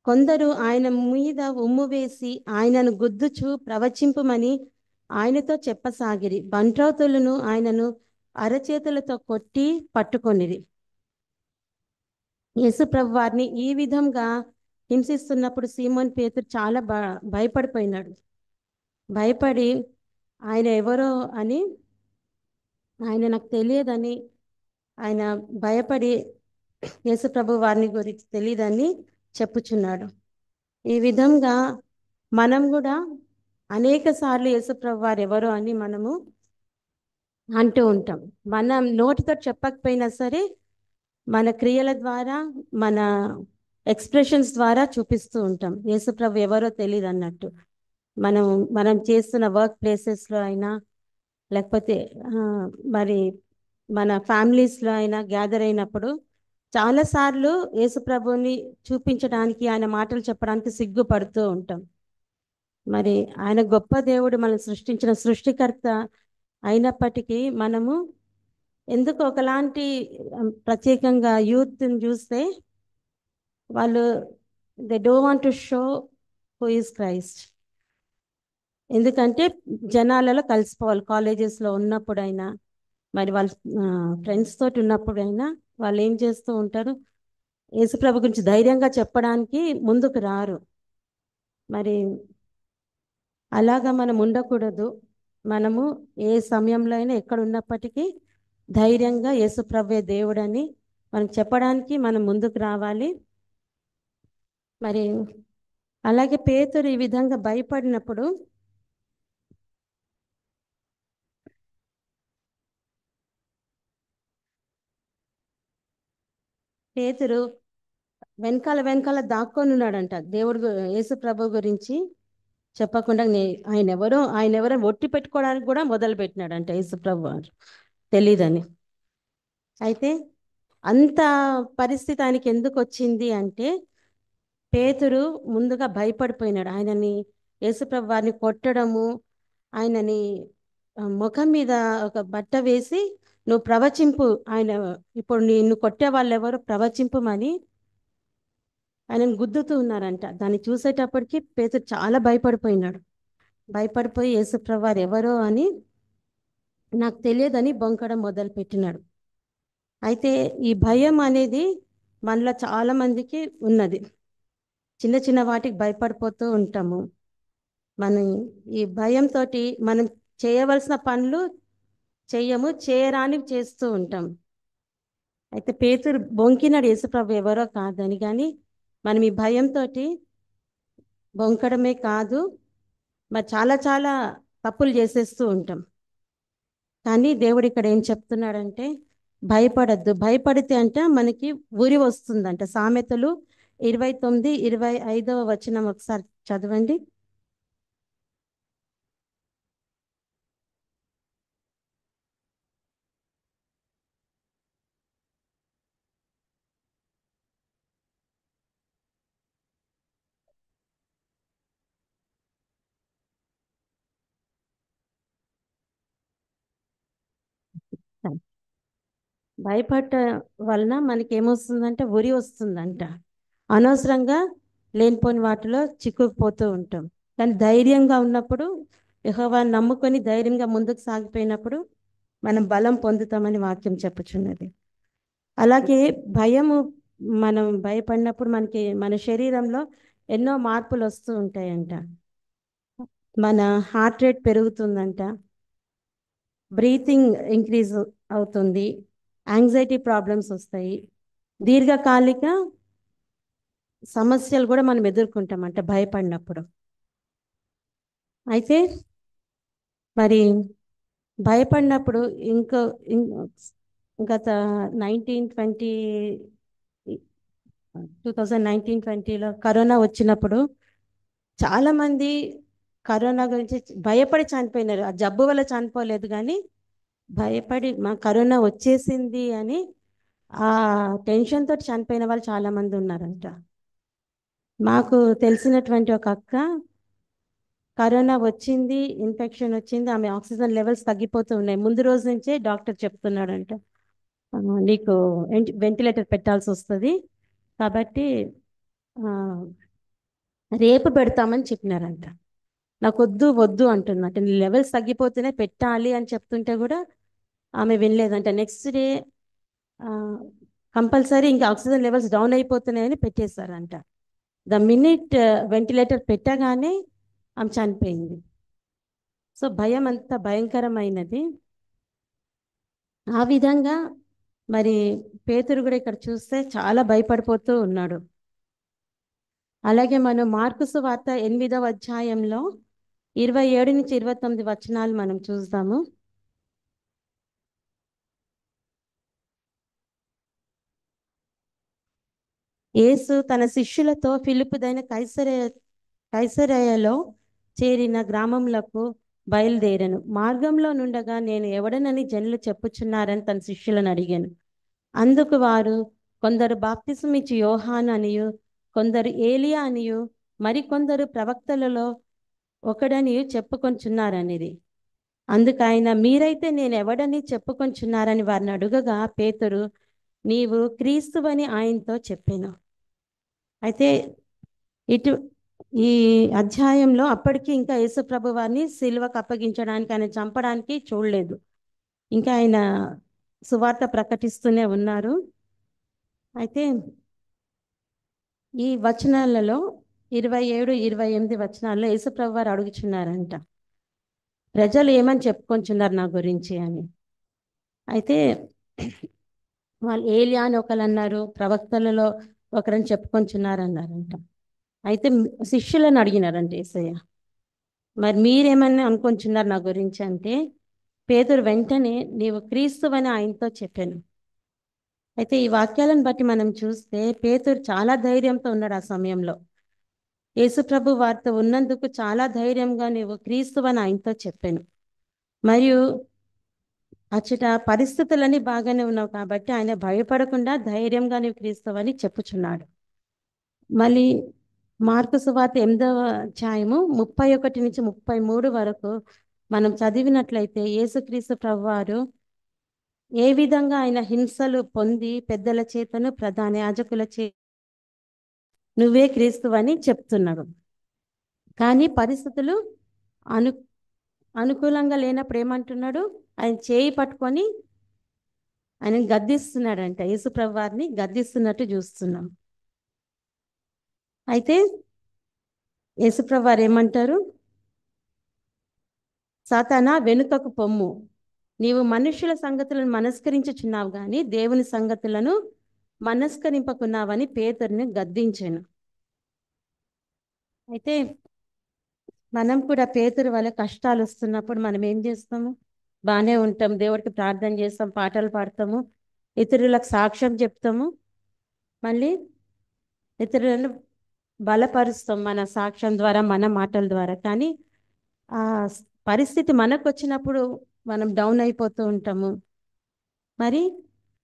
కొందరు ఆయన మీద ఉమ్ము వేసి ఆయనను గుద్దుచు ప్రవచింపుమని ఆయనతో చెప్పసాగిరి. బంట్రౌతులను ఆయనను అరచేతులతో కొట్టి పట్టుకొనిరి. యేసుప్రభు వారిని ఈ విధంగా హింసిస్తున్నప్పుడు సీమోన్ పేతురు చాలా భయపడిపోయినాడు. భయపడి ఆయన ఎవరో అని, ఆయన నాకు తెలియదని, ఆయన భయపడి యేసుప్రభు వారిని గురించి తెలియదని చెప్పుచున్నాడు. ఈ విధంగా మనం కూడా అనేక సార్లు యేసుప్రభు వారు ఎవరో అని మనము అంటూ ఉంటాం. మనం నోటితో చెప్పకపోయినా సరే మన క్రియల ద్వారా, మన ఎక్స్ప్రెషన్స్ ద్వారా చూపిస్తూ ఉంటాం యేసుప్రభు ఎవరో తెలియదు అన్నట్టు. మనం చేస్తున్న వర్క్ ప్లేసెస్లో అయినా, లేకపోతే మరి మన ఫ్యామిలీస్లో అయినా గ్యాదర్ అయినప్పుడు చాలాసార్లు యేసుప్రభుని చూపించడానికి, ఆయన మాటలు చెప్పడానికి సిగ్గుపడుతూ ఉంటాం. మరి ఆయన గొప్ప దేవుడు, మనం సృష్టించిన సృష్టికర్త అయినప్పటికీ మనము ఎందుకు ఒకలాంటి ప్రత్యేకంగా యూత్ని చూస్తే వాళ్ళు they don't want to show who is Christ. ఎందుకంటే జనాలలో కలిసిపోవాలి. కాలేజెస్లో ఉన్నప్పుడైనా, మరి వాళ్ళ ఫ్రెండ్స్ తోటి ఉన్నప్పుడైనా వాళ్ళు ఏం చేస్తూ ఉంటారు, యేసుప్రభు గురించి ధైర్యంగా చెప్పడానికి ముందుకు రారు. మరి అలాగా మనం ఉండకూడదు. మనము ఏ సమయంలో అయినా ఎక్కడ ఉన్నప్పటికీ ధైర్యంగా యేసుప్రభువే దేవుడని మనం చెప్పడానికి మనం ముందుకు రావాలి. మరి అలాగే పేతురు ఈ విధంగా భయపడినప్పుడు పేతురు వెనకాల దాక్కొని ఉన్నాడంట. యేసు ప్రభు గురించి చెప్పకుండా ఆయన ఎవరో ఒట్టి పెట్టుకోవడానికి కూడా మొదలు పెట్టినాడంట యేసు ప్రభు వారు తెలీదని. అయితే అంత పరిస్థితి ఆయనకి ఎందుకు వచ్చింది అంటే, పేతురు ముందుగా భయపడిపోయినాడు. యేసుప్రభు వారిని కొట్టడము, ఆయనని ముఖం మీద ఒక బట్ట వేసి నువ్వు ప్రవచింపు, ఇప్పుడు నిన్ను కొట్టే వాళ్ళు ఎవరు ప్రవచింపమని ఆయనను గుద్దుతూ ఉన్నారంట. దాన్ని చూసేటప్పటికి పేతురు చాలా భయపడిపోయినాడు. భయపడిపోయి యేసుప్రభు వారు ఎవరో అని నాకు తెలియదని బొంకడం మొదలు పెట్టినాడు. అయితే ఈ భయం అనేది మనలో చాలా మందికి ఉన్నది. చిన్న చిన్న వాటికి భయపడిపోతూ ఉంటాము. ఈ భయంతో మనం చేయవలసిన పనులు చెయ్యము, చేయరాని చేస్తూ ఉంటాం. అయితే పేతురు బొంకినాడు యేసుప్రభు ఎవరో కాదని. కానీ మనం ఈ భయంతో బొంకడమే కాదు, మరి చాలా చాలా తప్పులు చేసేస్తూ ఉంటాం. కానీ దేవుడు ఇక్కడ ఏం చెప్తున్నాడంటే, భయపడద్దు. భయపడితే అంటే మనకి ఉరి వస్తుందంట. సామెతలు 29-25వ వచనం ఒకసారి చదవండి. భయపడ్డ వలన మనకి ఏమొస్తుందంటే ఉరి వస్తుందంట. అనవసరంగా లేనిపోని వాటిలో చిక్కుకుపోతూ ఉంటాం. కానీ ధైర్యంగా ఉన్నప్పుడు, యెహోవాను నమ్ముకొని ధైర్యంగా ముందుకు సాగిపోయినప్పుడు మనం బలం పొందుతామని వాక్యం చెప్పుచున్నది. అలాగే భయము, మనం భయపడినప్పుడు మనకి మన శరీరంలో ఎన్నో మార్పులు వస్తూ ఉంటాయంట. మన హార్ట్ రేట్ పెరుగుతుందంట, బ్రీతింగ్ ఇంక్రీజ్ అవుతుంది, యాంగ్జైటీ ప్రాబ్లమ్స్ వస్తాయి, దీర్ఘకాలిక సమస్యలు కూడా మనం ఎదుర్కొంటామంట భయపడినప్పుడు. అయితే మరి భయపడినప్పుడు గత 2019-20లో కరోనా వచ్చినప్పుడు చాలామంది కరోనా గురించి భయపడి చనిపోయినారు. ఆ జబ్బు వల్ల చనిపోలేదు, కానీ భయపడి మా కరోనా వచ్చేసింది అని ఆ టెన్షన్ తోటి చనిపోయిన వాళ్ళు చాలామంది ఉన్నారంట. మాకు తెలిసినటువంటి ఒక అక్క కరోనా వచ్చింది, ఇన్ఫెక్షన్ వచ్చింది, ఆమె ఆక్సిజన్ లెవెల్స్ తగ్గిపోతూ ఉన్నాయి. ముందు రోజు నుంచే డాక్టర్ చెప్తున్నాడంట, నీకు వెంటిలేటర్ పెట్టాల్సి వస్తుంది, కాబట్టి రేపు పెడతామని చెప్పినారంట. నాకు వద్దు వద్దు అంటున్నట్టు, నీ లెవెల్స్ తగ్గిపోతేనే పెట్టాలి అని చెప్తుంటే కూడా ఆమె వినలేదంట. నెక్స్ట్ డే కంపల్సరీ ఇంకా ఆక్సిజన్ లెవెల్స్ డౌన్ అయిపోతున్నాయని పెట్టేశారంట. ద మినిట్ వెంటిలేటర్ పెట్టగానే ఆమె చనిపోయింది. సో భయం అంత భయంకరమైనది. ఆ విధంగా మరి పేతురు కూడా ఇక్కడ చూస్తే చాలా భయపడిపోతూ ఉన్నాడు. అలాగే మనం మార్కు సువార్త 8వ అధ్యాయంలో 27-29 వచనాలు మనం చూద్దాము. యేసు తన శిష్యులతో ఫిలిప్పుదైన కైసరయలో చేరిన గ్రామములకు బయలుదేరాను. మార్గంలో నుండగా నేను ఎవడనని జనులు చెప్పుచున్నారని తన శిష్యులను అడిగాను. అందుకు వారు, కొందరు బాప్తిసం ఇచ్చి యోహాను అనియు, కొందరు ఏలియా అనియు, మరికొందరు ప్రవక్తలలో ఒకడనియు చెప్పుకొంచున్నారనిది. అందుకు ఆయన, మీరైతే నేను ఎవడని చెప్పుకొంచున్నారని వారిని అడుగగా పేతురు, నీవు క్రీస్తువని ఆయనతో చెప్పాను. అయితే ఈ అధ్యాయంలో అప్పటికి ఇంకా యేసు ప్రభు వారిని సిలువకు అప్పగించడానికి, ఆయన చంపడానికి చూడలేదు. ఇంకా ఆయన సువార్త ప్రకటిస్తూనే ఉన్నారు. అయితే ఈ వచనాలలో 27-28 వచనాల్లో యేసు ప్రభు వారు అడుగుచున్నారంట, ప్రజలు ఏమని చెప్పుకొంచున్నారు నా గురించి అని. అయితే వాళ్ళు ఏలియా అని ఒకరు అన్నారు, ప్రవక్తలలో ఒకరని చెప్పుకొంచున్నారు అన్నారంట. అయితే శిష్యులను అడిగినారంట యేసయ్య, మరి మీరేమని అనుకొంచున్నారు నా గురించి అంటే, పేతురు వెంటనే నీవు క్రీస్తువని ఆయనతో చెప్పాను. అయితే ఈ వాక్యాలను బట్టి మనం చూస్తే పేతురు చాలా ధైర్యంతో ఉన్నాడు ఆ సమయంలో. యేసు ప్రభు వారితో ఉన్నందుకు చాలా ధైర్యంగా నీవు క్రీస్తువని ఆయనతో చెప్పాను. మరియు అచ్చట పరిస్థితులన్నీ బాగానే ఉన్నావు కాబట్టి ఆయన భయపడకుండా ధైర్యంగా నీవు క్రీస్తువని చెప్పుచున్నాడు. మళ్ళీ మార్కు సువార్త 8వ అధ్యాయము 31-33 వరకు మనం చదివినట్లయితే యేసుక్రీస్తు ప్రభువారు ఏ విధంగా ఆయన హింసలు పొంది పెద్దల చేతను ప్రధాన యాజకుల నువ్వే క్రీస్తువని చెప్తున్నాడు. కానీ పరిస్థితులు అనుకూలంగా లేనప్పుడు ఏమంటున్నాడు, ఆయన చేయి పట్టుకొని ఆయన గద్దిస్తున్నాడంట. యేసు ప్రభువారిని గద్దిస్తున్నట్టు చూస్తున్నాం. అయితే యేసుప్రభు వారు ఏమంటారు, సాతానా వెనుకకు పొమ్ము, నీవు మనుష్యుల సంగతులను మనస్కరించుచున్నావు కానీ దేవుని సంగతులను మనస్కరింపకున్నావని పేతురుని గద్దించాను. అయితే మనం కూడా పేతురు వల్ల కష్టాలు వస్తున్నప్పుడు మనం ఏం చేస్తాము, బాగానే ఉంటాం, దేవుడికి ప్రార్థన చేస్తాం, పాటలు పాడతాము, ఇతరులకు సాక్ష్యం చెప్తాము, మళ్ళీ ఇతరులను బలపరుస్తాం మన సాక్ష్యం ద్వారా, మన మాటల ద్వారా. కానీ ఆ పరిస్థితి మనకు వచ్చినప్పుడు మనం డౌన్ అయిపోతూ ఉంటాము. మరి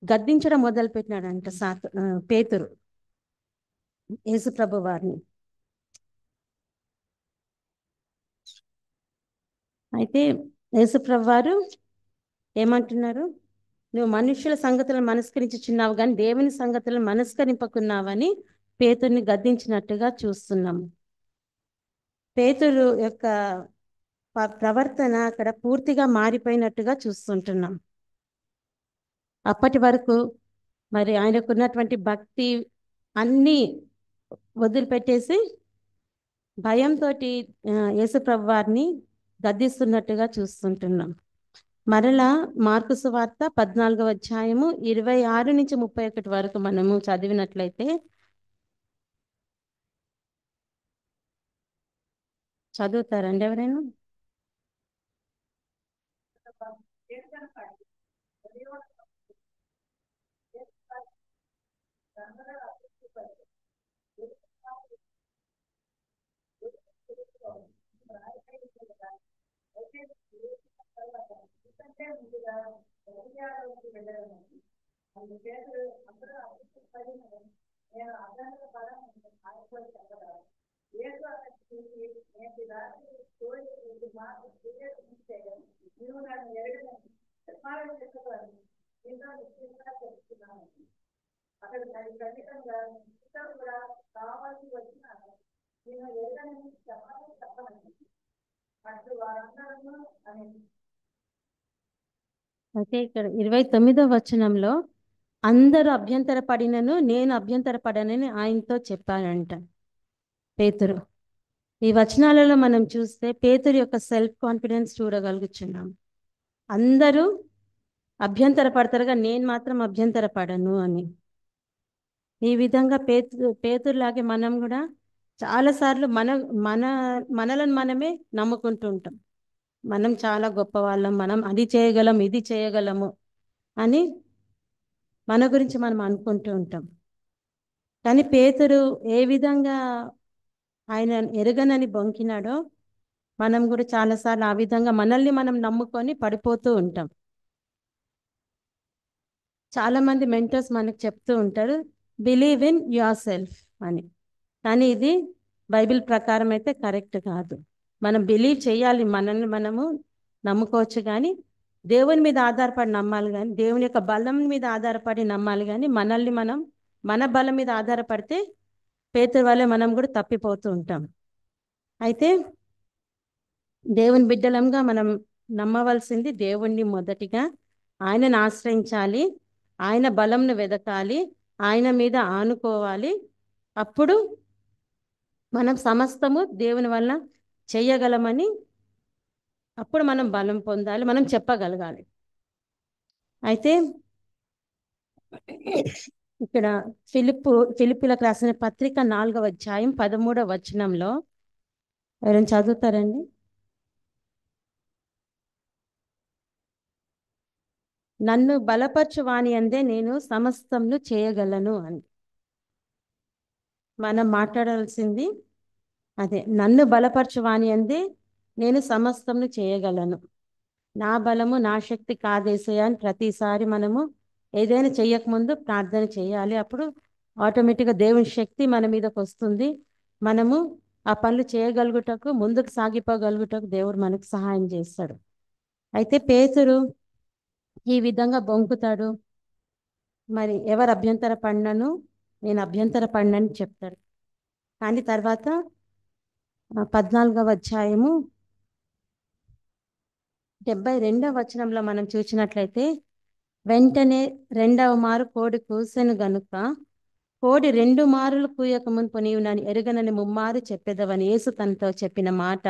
గద్దించడం మొదలుపెట్టినాడంట పేతురు యేసుప్రభు వారిని. అయితే యేసుప్రభు వారు ఏమంటున్నారు, నువ్వు మనుషుల సంగతులను మనస్కరించుచున్నావు కానీ దేవుని సంగతులను మనస్కరింపకున్నావని పేతురుని గద్దించినట్టుగా చూస్తున్నాము. పేతురు యొక్క ప్రవర్తన అక్కడ పూర్తిగా మారిపోయినట్టుగా చూస్తుంటున్నాం. అప్పటి వరకు మరి ఆయనకున్నటువంటి భక్తి అన్నీ వదిలిపెట్టేసి భయంతో యేసుప్రభు వారిని గద్దిస్తున్నట్టుగా చూస్తుంటున్నాం. మరలా మార్కు సువార్త 14వ అధ్యాయము 26 నుంచి 31 వరకు మనము చదివినట్లయితే, చదువుతారండి ఎవరైనా? అయితే ఇక్కడ 29వ వచనంలో అందరూ అభ్యంతరపడినను నేను అభ్యంతరపడనని ఆయనతో చెప్పానంట పేతురు. ఈ వచనాలలో మనం చూస్తే పేతురు యొక్క సెల్ఫ్ కాన్ఫిడెన్స్ చూడగలుగుతున్నాం. అందరూ అభ్యంతరపడతారుగా నేను మాత్రం అభ్యంతరపడను అని. ఈ విధంగా పేతురులాగే మనం కూడా చాలాసార్లు మనలను మనమే నమ్ముకుంటూ ఉంటాం. మనం చాలా గొప్ప వాళ్ళం, మనం అది చేయగలం ఇది చేయగలము అని మన గురించి మనం అనుకుంటూ ఉంటాం. కానీ పేతురు ఏ విధంగా ఆయన ఎరగనని బొంకినాడో మనం కూడా చాలాసార్లు ఆ విధంగా మనల్ని మనం నమ్ముకొని పడిపోతూ ఉంటాం. చాలామంది మెంటర్స్ మనకు చెప్తూ ఉంటారు బిలీవ్ ఇన్ యువర్ సెల్ఫ్ అని. కానీ ఇది బైబిల్ ప్రకారం అయితే కరెక్ట్ కాదు. మనం బిలీవ్ చేయాలి, మనల్ని మనము నమ్ముకోవచ్చు, కానీ దేవుని మీద ఆధారపడి నమ్మాలి, కానీ దేవుని యొక్క బలం మీద ఆధారపడి నమ్మాలి. కానీ మనల్ని మనం మన బలం మీద ఆధారపడితే పేతురు వల్లే మనం కూడా తప్పిపోతూ ఉంటాం. అయితే దేవుని బిడ్డలంగా మనం నమ్మవలసింది దేవుణ్ణి మొదటిగా. ఆయనను ఆశ్రయించాలి, ఆయన బలంను వెదకాలి, ఆయన మీద ఆనుకోవాలి. అప్పుడు మనం సమస్తము దేవుని వల్ల చేయగలమని, అప్పుడు మనం బలం పొందాలి, మనం చెప్పగలగాలి. అయితే ఇక్కడ ఫిలిప్పీలకు రాసిన పత్రిక 4వ అధ్యాయం 13వ వచనంలో ఎవరైనా చదువుతారండి? నన్ను బలపరచు వాని అందే నేను సమస్తమును చేయగలను అని మనం మాట్లాడాల్సింది అదే. నన్ను బలపరచు వాని అందే నేను సమస్తమును చేయగలను. నా బలము నా శక్తి కాదేసయ్యా అని ప్రతిసారి మనము ఏదైనా చెయ్యకముందు ప్రార్థన చేయాలి. అప్పుడు ఆటోమేటిక్గా దేవుని శక్తి మన మీదకి వస్తుంది. మనము ఆ పనులు చేయగలుగుటకు, ముందుకు సాగిపోగలుగుటకు దేవుడు మనకు సహాయం చేస్తాడు. అయితే పేతురు ఈ విధంగా బొంకుతాడు. మరి ఎవరు అభ్యంతర పడినను నేను అభ్యంతర పడినని చెప్తాడు. కానీ తర్వాత 14వ అధ్యాయము 72వ వచనంలో మనం చూసినట్లయితే, వెంటనే 2వ మారు కోడి కూసెను గనుక కోడి 2 మారులు కూయక మునుపు నీవు నన్ను ఎరుగనని ముమ్మారు చెప్పేదవని యేసు తనతో చెప్పిన మాట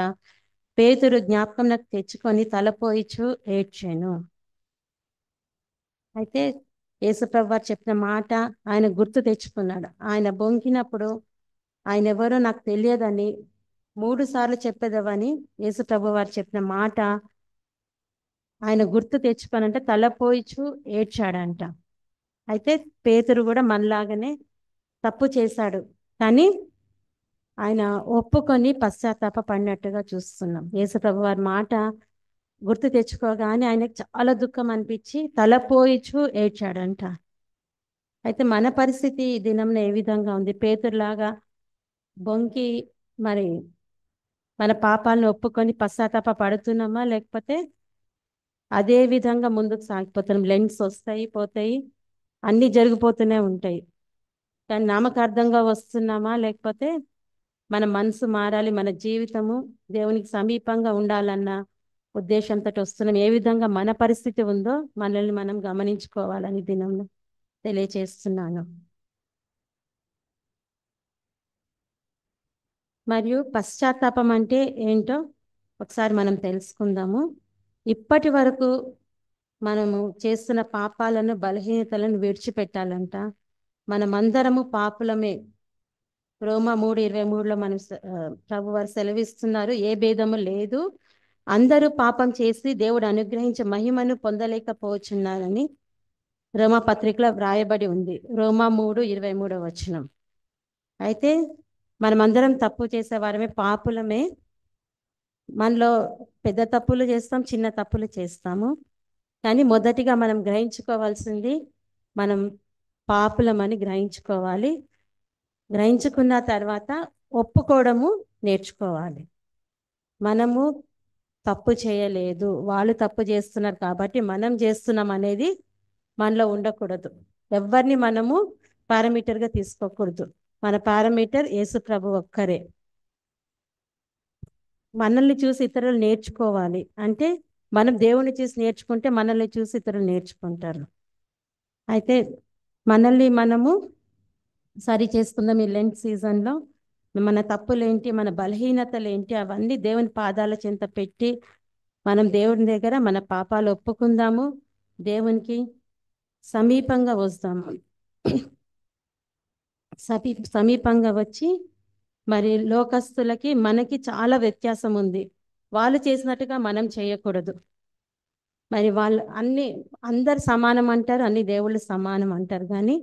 పేతురు జ్ఞాపకం నాకు తెచ్చుకొని తలపోయిచు ఏడ్చాను. అయితే యేసుప్రభు వారు చెప్పిన మాట ఆయన గుర్తు తెచ్చుకున్నాడు. ఆయన బొంకినప్పుడు ఆయన ఎవరో నాకు తెలియదని 3 సార్లు చెప్పేదవని యేసుప్రభు వారు చెప్పిన మాట ఆయన గుర్తు తెచ్చుకోనంటే తలపోయిచు ఏడ్చాడంట. అయితే పేతురు కూడా మనలాగానే తప్పు చేశాడు, కానీ ఆయన ఒప్పుకొని పశ్చాత్తాప పడినట్టుగా చూస్తున్నాం. యేసుప్రభు వారి మాట గుర్తు తెచ్చుకోగానే ఆయనకు చాలా దుఃఖం అనిపించి తలపోయిచు ఏడ్చాడంట. అయితే మన పరిస్థితి ఈ దినంలో ఏ విధంగా ఉంది? పేతురులాగా బొంకి మరి మన పాపాలను ఒప్పుకొని పశ్చాత్తాప పడుతున్నామా, లేకపోతే అదే విధంగా ముందుకు సాగిపోతున్నాం. లెన్స్ వస్తాయి పోతాయి, అన్నీ జరిగిపోతూనే ఉంటాయి. కానీ నామకార్థంగా వస్తున్నామా, లేకపోతే మన మనసు మారాలి, మన జీవితము దేవునికి సమీపంగా ఉండాలన్న ఉద్దేశంతో వస్తున్నాం. ఏ విధంగా మన పరిస్థితి ఉందో మనల్ని మనం గమనించుకోవాలని దినంలో తెలియచేస్తున్నాను. మరియు పశ్చాత్తాపం అంటే ఏంటో ఒకసారి మనం తెలుసుకుందాము. ఇప్పటి వరకు మనము చేస్తున్న పాపాలను, బలహీనతలను విడిచిపెట్టాలంట. మనమందరము పాపులమే. రోమా 3:23లో మనం ప్రభు వారు సెలవిస్తున్నారు, ఏ భేదము లేదు, అందరూ పాపం చేసి దేవుడు అనుగ్రహించే మహిమను పొందలేకపోతున్నారని రోమా పత్రికలో వ్రాయబడి ఉంది. రోమా 3:23 అయితే మనమందరం తప్పు చేసేవారమే, పాపులమే. మనలో పెద్ద తప్పులు చేస్తాం, చిన్న తప్పులు చేస్తాము. కానీ మొదటిగా మనం గ్రహించుకోవాల్సింది మనం పాపులమని గ్రహించుకోవాలి. గ్రహించుకున్న తర్వాత ఒప్పుకోవడము నేర్చుకోవాలి. మనము తప్పు చేయలేదు, వాళ్ళు తప్పు చేస్తున్నారు కాబట్టి మనం చేస్తున్నాం అనేది మనలో ఉండకూడదు. ఎవరిని మనము పారామీటర్గా తీసుకోకూడదు. మన పారామీటర్ యేసు ప్రభు ఒక్కరే. మనల్ని చూసి ఇతరులు నేర్చుకోవాలి. అంటే మనం దేవుని చూసి నేర్చుకుంటే మనల్ని చూసి ఇతరులు నేర్చుకుంటారు. అయితే మనల్ని మనము సరి చేసుకుందాం. ఈ లెంట్ సీజన్లో మన తప్పులేంటి, మన బలహీనతలు ఏంటి, అవన్నీ దేవుని పాదాల చెంత పెట్టి మనం దేవుని దగ్గర మన పాపాలు ఒప్పుకుందాము, దేవునికి సమీపంగా వస్తాము. సమీపంగా వచ్చి మరి లోకస్తులకి మనకి చాలా వ్యత్యాసం ఉంది. వాళ్ళు చేసినట్టుగా మనం చేయకూడదు. మరి వాళ్ళు అందరు సమానం అంటారు, అన్ని దేవుళ్ళు సమానం అంటారు. కానీ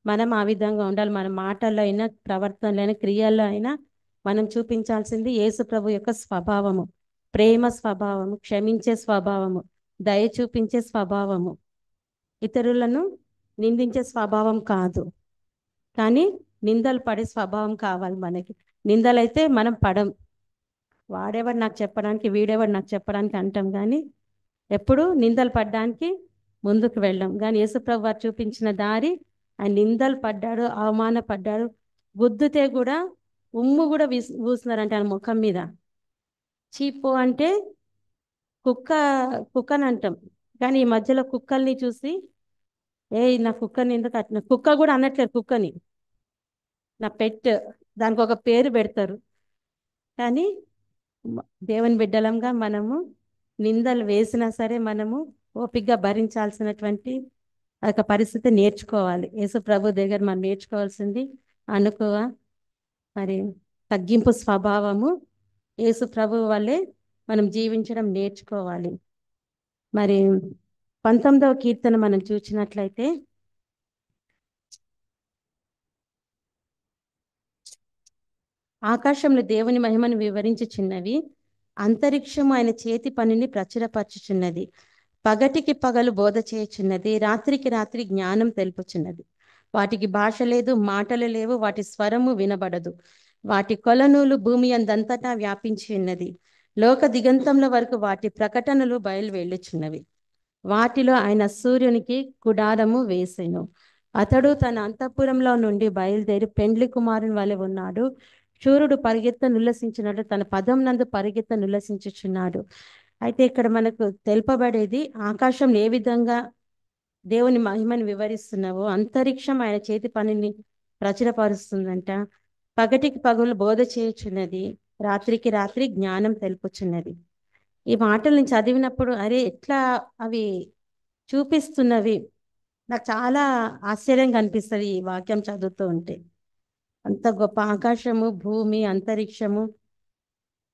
మనం ఆ విధంగా ఉండాలి. మన మాటల్లో అయినా, ప్రవర్తనలో అయినా, క్రియల్లో అయినా మనం చూపించాల్సింది యేసు ప్రభు యొక్క స్వభావము, ప్రేమ స్వభావము, క్షమించే స్వభావము, దయ చూపించే స్వభావము. ఇతరులను నిందించే స్వభావం కాదు, కానీ నిందలు పడే స్వభావం కావాలి మనకి. నిందలైతే మనం పడం. వాడేవాడు నాకు చెప్పడానికి, వీడేవాడు నాకు చెప్పడానికి అంటాం, కానీ ఎప్పుడు నిందలు పడ్డానికి ముందుకు వెళ్ళాం. కానీ యేసుప్రభు వారు చూపించిన దారి, ఆయన నిందలు పడ్డాడు, అవమానపడ్డాడు. గుద్దుతే కూడా ఉమ్ము కూడా ఊసినారంటే ఆయన ముఖం మీద. చీపు అంటే కుక్కని అంటాం, కానీ ఈ మధ్యలో కుక్కల్ని చూసి నా కుక్కని ఎందుకు అట్లా, కుక్క కూడా అనట్లేదు కుక్కని, నా పెట్, దానికి ఒక పేరు పెడతారు. కానీ దేవుని బిడ్డలంగా మనము నిందలు వేసినా సరే మనము ఓపికగా భరించాల్సినటువంటి ఒక పరిస్థితి నేర్చుకోవాలి. యేసు ప్రభు దగ్గర మనం నేర్చుకోవాల్సింది అనుకువ మరి తగ్గింపు స్వభావము. యేసు ప్రభు వల్లే మనం జీవించడం నేర్చుకోవాలి. మరి 19వ కీర్తన మనం చూసినట్లయితే, ఆకాశంలో దేవుని మహిమను వివరించుచున్నవి, అంతరిక్షము ఆయన చేతి పనిని ప్రచురపరచుచున్నది. పగటికి పగలు బోధ చేయుచున్నది, రాత్రికి రాత్రి జ్ఞానం తెలుపుచున్నది. వాటికి భాష లేదు, మాటలు లేవు, వాటి స్వరము వినబడదు. వాటి కొలనూలు భూమి అందంతటా వ్యాపించి ఉన్నది. లోక దిగంతముల వరకు వాటి ప్రకటనలు బయలువెళ్ళుచున్నవి. వాటిలో ఆయన సూర్యునికి గుడారము వేసెను. అతడు తన అంతఃపురంలో నుండి బయలుదేరి పెండ్లి కుమారుని వలె ఉన్నాడు. సూర్యుడు నుల్లసించినట్టు తన పదం నందు నుల్లసించుచున్నాడు. అయితే ఇక్కడ మనకు తెలుపబడేది, ఆకాశం ఏ విధంగా దేవుని మహిమను వివరిస్తున్నావో అంతరిక్షం ఆయన చేతి పనిని ప్రచురపరుస్తుందంట. పగటికి పగలు బోధ చేయుచున్నది, రాత్రికి రాత్రి జ్ఞానం తెలుపుచున్నది. ఈ మాటలు నేను చదివినప్పుడు అరే ఎట్లా అవి చూపిస్తున్నవి, నాకు చాలా ఆశ్చర్యంగా అనిపిస్తుంది ఈ వాక్యం చదువుతూ ఉంటే. అంత గొప్ప ఆకాశము, భూమి, అంతరిక్షము,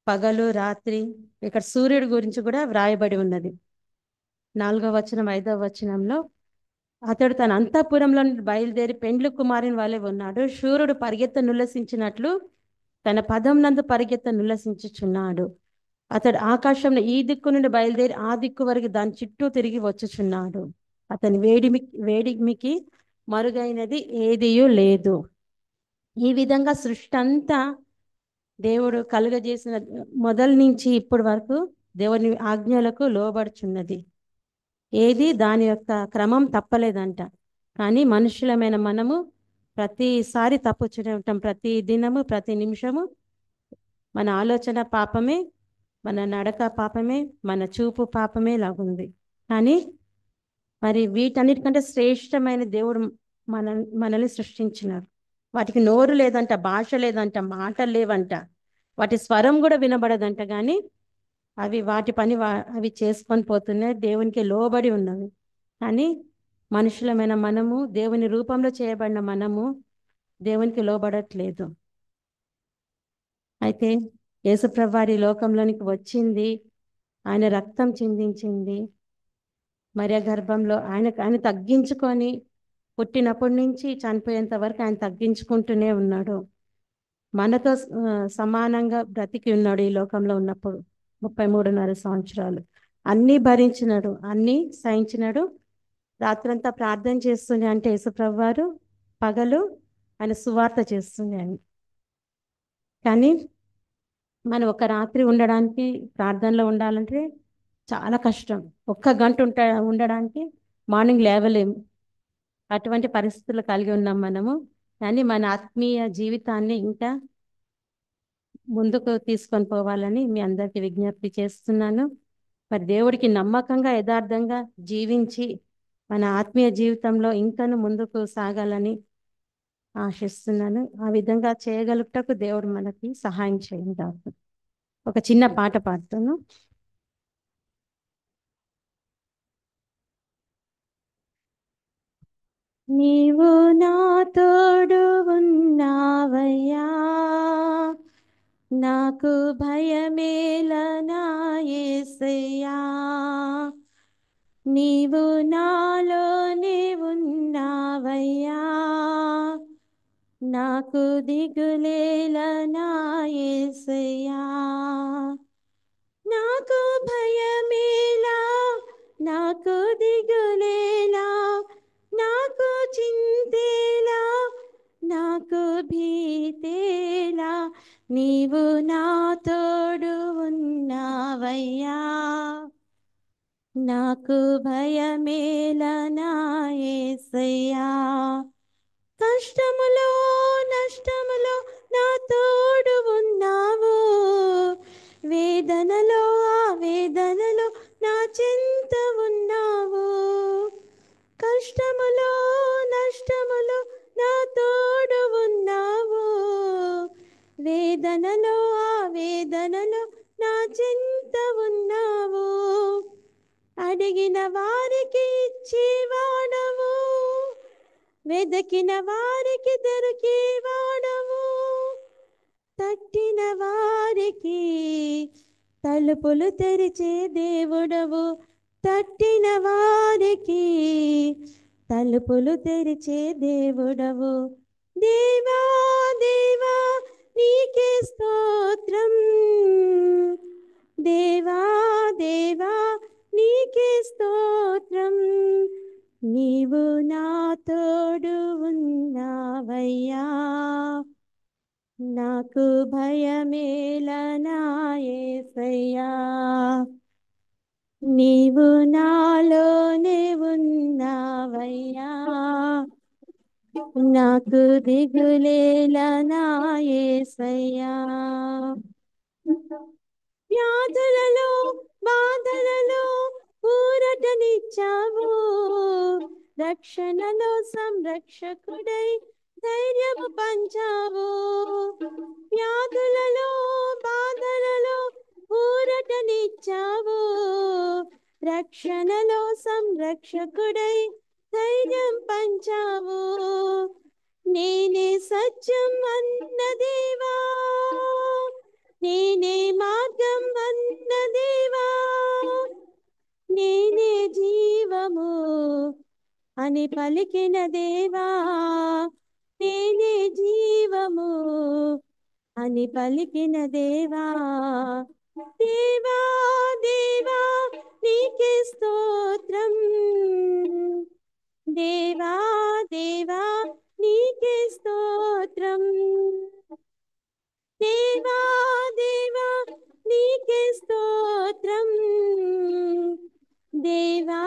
పగలు రాత్రి. ఇక్కడ సూర్యుడి గురించి కూడా వ్రాయబడి ఉన్నది. 4వ వచనం 5వ వచనంలో, అతడు తన అంతఃపురంలో బయలుదేరి పెండ్లి కుమారుని వలె ఉన్నాడు. సూర్యుడు నుల్లసించినట్లు తన పదం నందు నుల్లసించుచున్నాడు. అతడు ఆకాశంలో ఈ దిక్కు నుండి బయలుదేరి ఆ దిక్కు వరకు దాని చుట్టూ తిరిగి వచ్చుచున్నాడు. అతని వేడిమికి మరుగైనది ఏదియూ లేదు. ఈ విధంగా సృష్టి అంతా దేవుడు కలుగజేసిన మొదలు నుంచి ఇప్పటి వరకు దేవుని ఆజ్ఞలకు లోబడుచున్నది. ఏది దాని యొక్క క్రమం తప్పలేదంట. కానీ మనుషులమైన మనము ప్రతిసారి తప్పుతూనే ఉంటాం. ప్రతి దినము ప్రతి నిమిషము మన ఆలోచన పాపమే, మన నడక పాపమే, మన చూపు పాపమే లాగుంది. కానీ మరి వీటన్నిటికంటే శ్రేష్టమైన దేవుడు మనల్ని సృష్టించినారు. వాటికి నోరు లేదంట, భాష లేదంట, మాటలు లేవంట, వాటి స్వరం కూడా వినబడదంట. కానీ అవి వాటి పని అవి చేసుకొని పోతున్నాయి, దేవునికి లోబడి ఉన్నవి. కానీ మనుషులమైన మనము, దేవుని రూపంలో చేయబడిన మనము దేవునికి లోబడట్లేదు. అయితే యేసుప్రభువారి లోకంలోనికి వచ్చింది, ఆయన రక్తం చిందించింది, మరియ గర్భంలో ఆయన తగ్గించుకొని పుట్టినప్పటి నుంచి చనిపోయేంత వరకు ఆయన తగ్గించుకుంటూనే ఉన్నాడు. మనతో సమానంగా బ్రతికి ఉన్నాడు ఈ లోకంలో ఉన్నప్పుడు 33.5 సంవత్సరాలు. అన్నీ భరించినాడు, అన్నీ సహించినాడు. రాత్రంతా ప్రార్థన చేస్తుండే అంటే యేసుప్రభు వారు, పగలు ఆయన సువార్త చేస్తుండే అని. కానీ మనం ఒక రాత్రి ఉండడానికి, ప్రార్థనలో ఉండాలంటే చాలా కష్టం. 1 గంట ఉండడానికి మార్నింగ్ లేవలేము. అటువంటి పరిస్థితులు కలిగి ఉన్నాం మనము. కానీ మన ఆత్మీయ జీవితాన్ని ఇంకా ముందుకు తీసుకొని పోవాలని మీ అందరికీ విజ్ఞప్తి చేస్తున్నాను. మరి దేవుడికి నమ్మకంగా, యథార్థంగా జీవించి మన ఆత్మీయ జీవితంలో ఇంకను ముందుకు సాగాలని ఆశిస్తున్నాను. ఆ విధంగా చేయగలుగుటకు దేవుడు మనకి సహాయం చేయండి. ఒక చిన్న పాట పాడుతాను. నీవు నా తోడు ఉన్నావయ్యా, నాకు భయమేలనా యేసయ్యా. నీవు నాలోనే ఉన్నావయ్యా, నాకు దిగులేలనా యేసయ్యా. నాకు భయమేలా, నాకు దిగులేలా, నాకు చింతేలా, నాకు భీతేలా, నీవు నా తోడు ఉన్నావయ్యా, నాకు భయమేలనా యేసయ్యా. కష్టములో నష్టములో నా తోడు ఉన్నావు, వేదనలో ఆ వేదనలో నా చెంత ఉన్నావు. కష్టములో నష్టములో నా తోడు ఉన్నావు, వేదనలో ఆ వేదనలో నా చెంత ఉన్నావు. అడిగిన వారికి ఇచ్చేవాడవు, వెదకిన వారికి దొరికేవాడవు, తట్టిన వారికి తలుపులు తెరిచే దేవుడవు, తట్టిన వారికి తలుపులు తెరిచే దేవుడవు. దేవా దేవా నీకే స్తోత్రం, దేవా దేవా నీకే స్తోత్రం. నీవు నా తోడు ఉన్నావయ్యా, నాకు భయమేలనా యేసయ్యా. నీవు నాలోనే ఉన్నావయ్యా, నాకు దిగులేలనా యేసయ్యా. వ్యాధులలో బాధలలో ఊరటనిచ్చావు, రక్షణలో సంరక్షకుడై ధైర్యము పంచావు. వ్యాధులలో బాధలలో ఊరటనిచ్చావు, రక్షణలో సంరక్షకుడై ధైర్యం పంచావు. నేనే సత్యం అన్న దేవా, నేనే మార్గం అన్న దేవా, నేనే జీవము అని పలికిన దేవా, నేనే జీవము అని పలికిన దేవా. దేవా దేవా నీకే స్తోత్రం, దేవా దేవా నీకే స్తోత్రం, దేవా దేవా నీకే స్తోత్రం, దేవా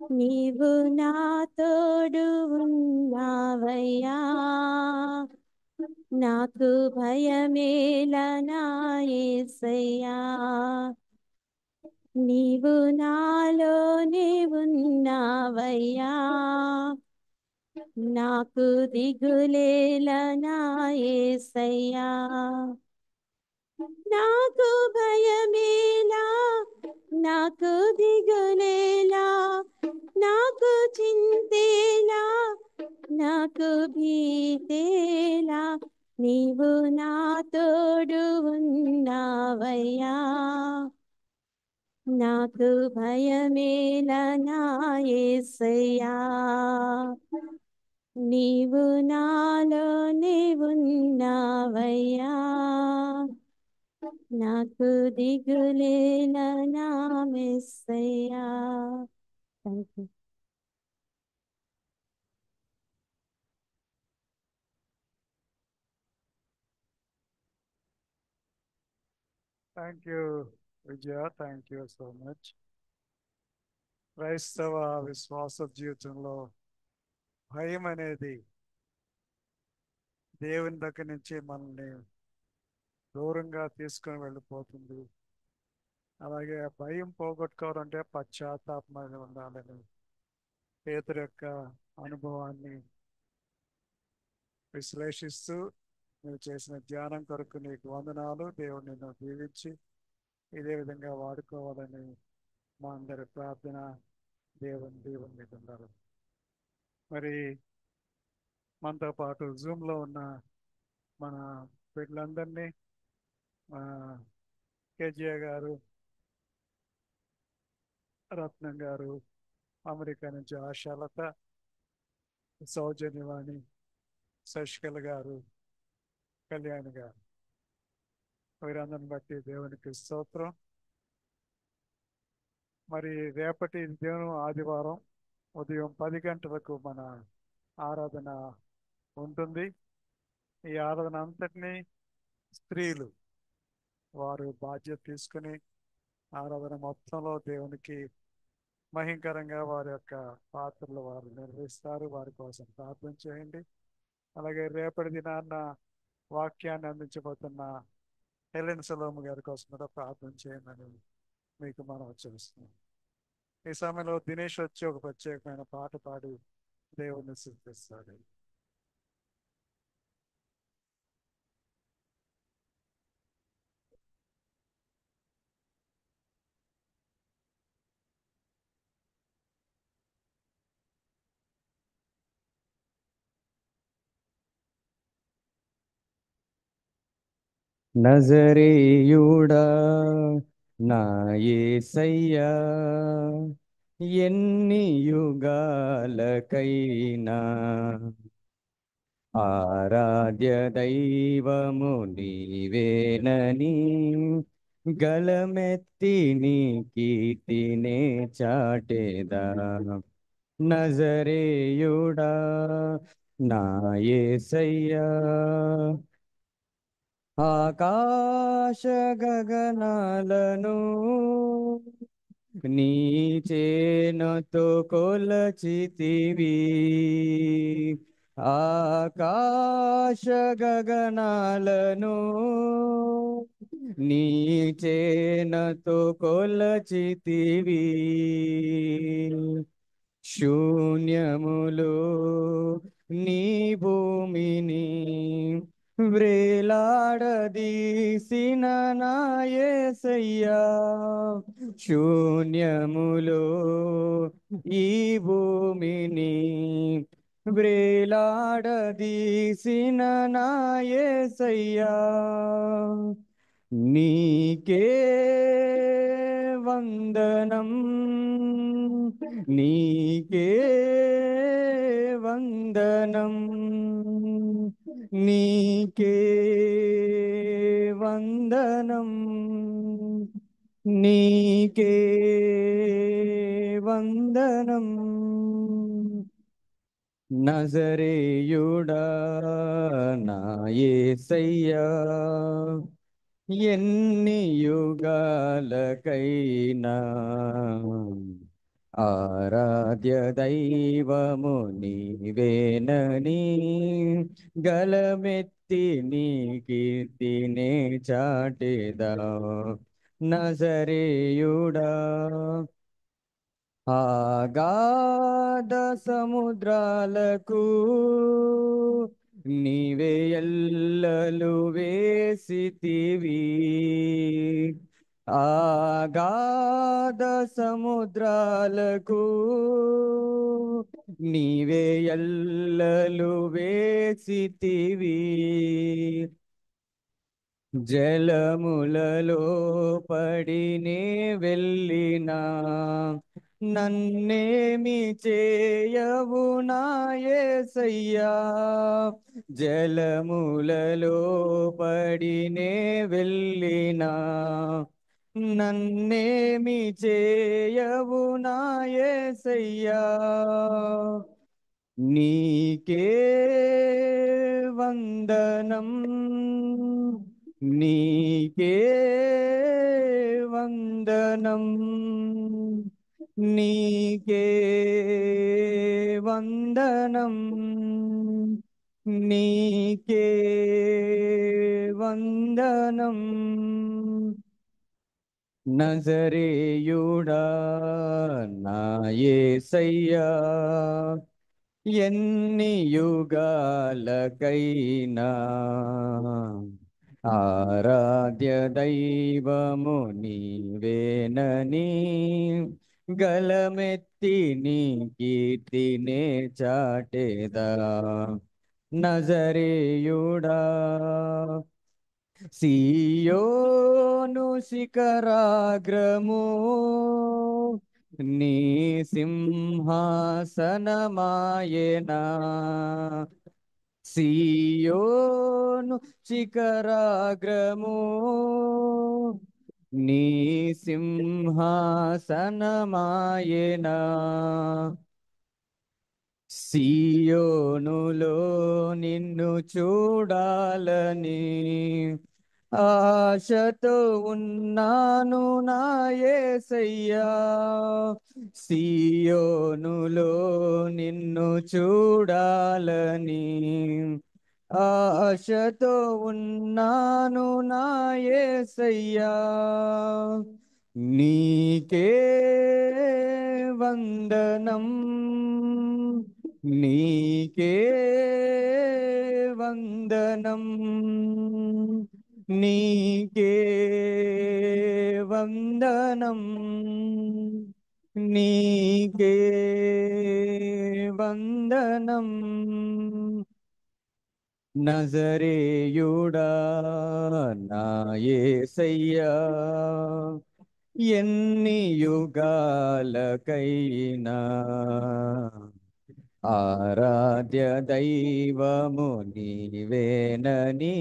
నీవు నా తోడు ఉన్నావయ్యా, నాకు భయమేలా నా యేసయ్యా. నీవు నాలోనే ఉన్నావయ్యా, నాకు దిగులేలా నా యేసయ్యా. నాకు భయమేలా, నాకు దిగులేలా, నాకు చింతేలా, నాకు భీతేలా, నీవు నా తోడు ఉన్నావయ్యా, నాకు భయమేలా నా యేసయ్యా. నీవు నాలోనే ఉన్నావయ్యా, నాకు దిగులేలా నా మెస్సయ్యా. Thank you. Thank you Vijaya, thank you so much. క్రైస్తవ విశ్వాస జీవితంలో భయం అనేది దేవుని దగ్గర నుంచి మనల్ని దూరంగా తీసుకొని వెళ్ళిపోతుంది. అలాగే భయం పోగొట్టుకోవాలంటే పశ్చాత్తాపంగా ఉండాలని పేతురు యొక్క అనుభవాన్ని విశ్లేషిస్తూ, నువ్వు చేసిన ధ్యానం కొరకు నీకు వందనాలు, దేవుడు నిన్ను దీవించి ఇదే విధంగా వాడుకోవాలని మా అందరి ప్రార్థన. దేవుని మీకు ఉండాలి. మరి మనతో పాటు జూమ్లో ఉన్న మన బిడ్డలందరినీ కేజీఏ గారు, రత్నం గారు, అమెరికా నుంచి ఆశాలత, సౌజన్యవాణి, శశికళ గారు, కళ్యాణ్ గారు, వీరందరిని బట్టి దేవునికి స్తోత్రం. మరి రేపటి దేవుని ఆదివారం ఉదయం 10 గంటలకు మన ఆరాధన ఉంటుంది. ఈ ఆరాధన అంతటినీ స్త్రీలు వారు బాధ్యత తీసుకుని ఆరాధన మొత్తంలో దేవునికి మహింకరంగా వారి యొక్క పాత్రలు వారు నిర్వహిస్తారు. వారి కోసం ప్రార్థన చేయండి. అలాగే రేపటి దినాన్న వాక్యాన్ని అందించబోతున్న హెలెన్ సలోమ్ గారి కోసం కూడా ప్రార్థన చేయండి మీకు మనం చేస్తున్నాం. ఈ సమయంలో దినేష్ వచ్చి ఒక ప్రత్యేకమైన పాట పాడి దేవుణ్ణి స్తుతిస్తాడు. నజరేయుడా నా యేసయ్యా, ఎన్ని యుగాలకైనా ఆరాధ్య దైవము నీవేనని గలమెత్తి నీ కీర్తినే చాటేదా. నజరేయుడా నా యేసయ్యా, ఆకాశ గగనాలను నీ చేనతో కొలచితివి, ఆకాశ గగనాలను నీ చేనతో కొలచితివి. శూన్యములో నీ భూమిని వ్రేలాడదీసిన నా యేసయ్యా, శూన్యములో ఈ భూమిని వ్రేలాడదీసిన నా యేసయ్యా, నీకే వందనం, నీకే వందనం, నీకే వందనం, నీకే వందనం. నజరేయుడా నా యేసయ్యా, ఎన్ని యుగాలకైనా ఆరాధ్య దైవము నీవేనని గలమెత్తి నీ కీర్తినే చాటెదా నజరేయుడా ఆగాధ సముద్రాలకు నీవే ఎల్లలు వేసితివి ఆగాధ సముద్రాలకు నీవే ఎల్లలు వేసితివి జలములలో పడినే వెళ్ళినా నన్నేమి చేయవు నా యేసయ్యా జలములలో పడినే వెళ్ళినా నన్నేమి చేయవు నా యేసయ్యా నీకే వందనం నీకే వందనం నీకే వందనం నీకే వందనం నజరేయుడా నా యేసయ్యా ఎన్ని యుగాలకైనా ఆరాధ్య దైవము నీవేనని గలమెత్తి నీ కీర్తినే చాటెదా నజరేయుడా సియోను శిఖరాగ్రము నీ సింహాసనమాయనా సియోను శిఖరాగ్రము నీ సింహాసనమాయనా సియోనులో నిన్ను చూడాలని ఆశతో ఉన్నాను నా యేసయ్యా సియోనులో నిన్ను చూడాలని ఆశతో ఉన్నాను నా యేసయ్యా నీకే వందనం నీకే వందనం నీకే వందనం నీకే వందనం నజరేయుడా నా యేసయ్యా ఎన్ని యుగాలకైనా ఆరాధ్య దైవము నీవేనని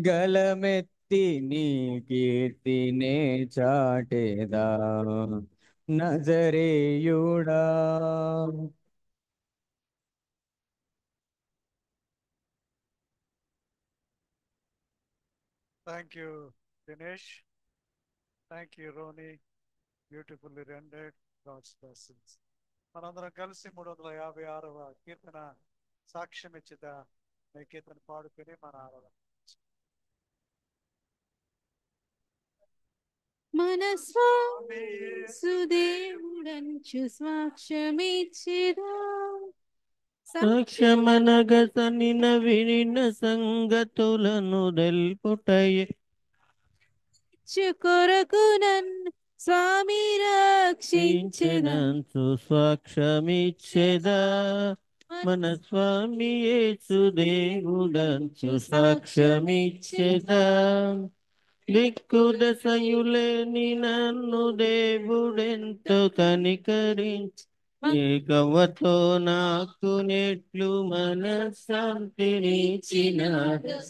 గలమెత్తి నీ కీర్తినే చాటెదా నజరేయుడా thank you Dinesh. Thank you Ronnie. Beautifully rendered. God's blessings. మనందరం కలిసి 356వ కీర్తన సాక్ష్యం ఇచ్చిత ఈ కీర్తన పాడుకొని మన ఆరాధన. మన స్వామి సుదేవుడంచు సాక్ష్యమిచ్చిరా సాక్ష్యమనగతనిన వినిన సంగతులను దెల్పుటయే కొరకు నన్ను స్వామి రక్షించెదా క్షించెదంతు సాక్ష్యమిచ్చెదా మన స్వామి యేసు దేవుడంచు సాక్ష్యమిచ్చెదా దిక్కుదశయులేని నన్ను దేవుడెంతో కనికరించి ఏకవతో నాకు నెట్లు మనశ్శాంతినిచ్చిన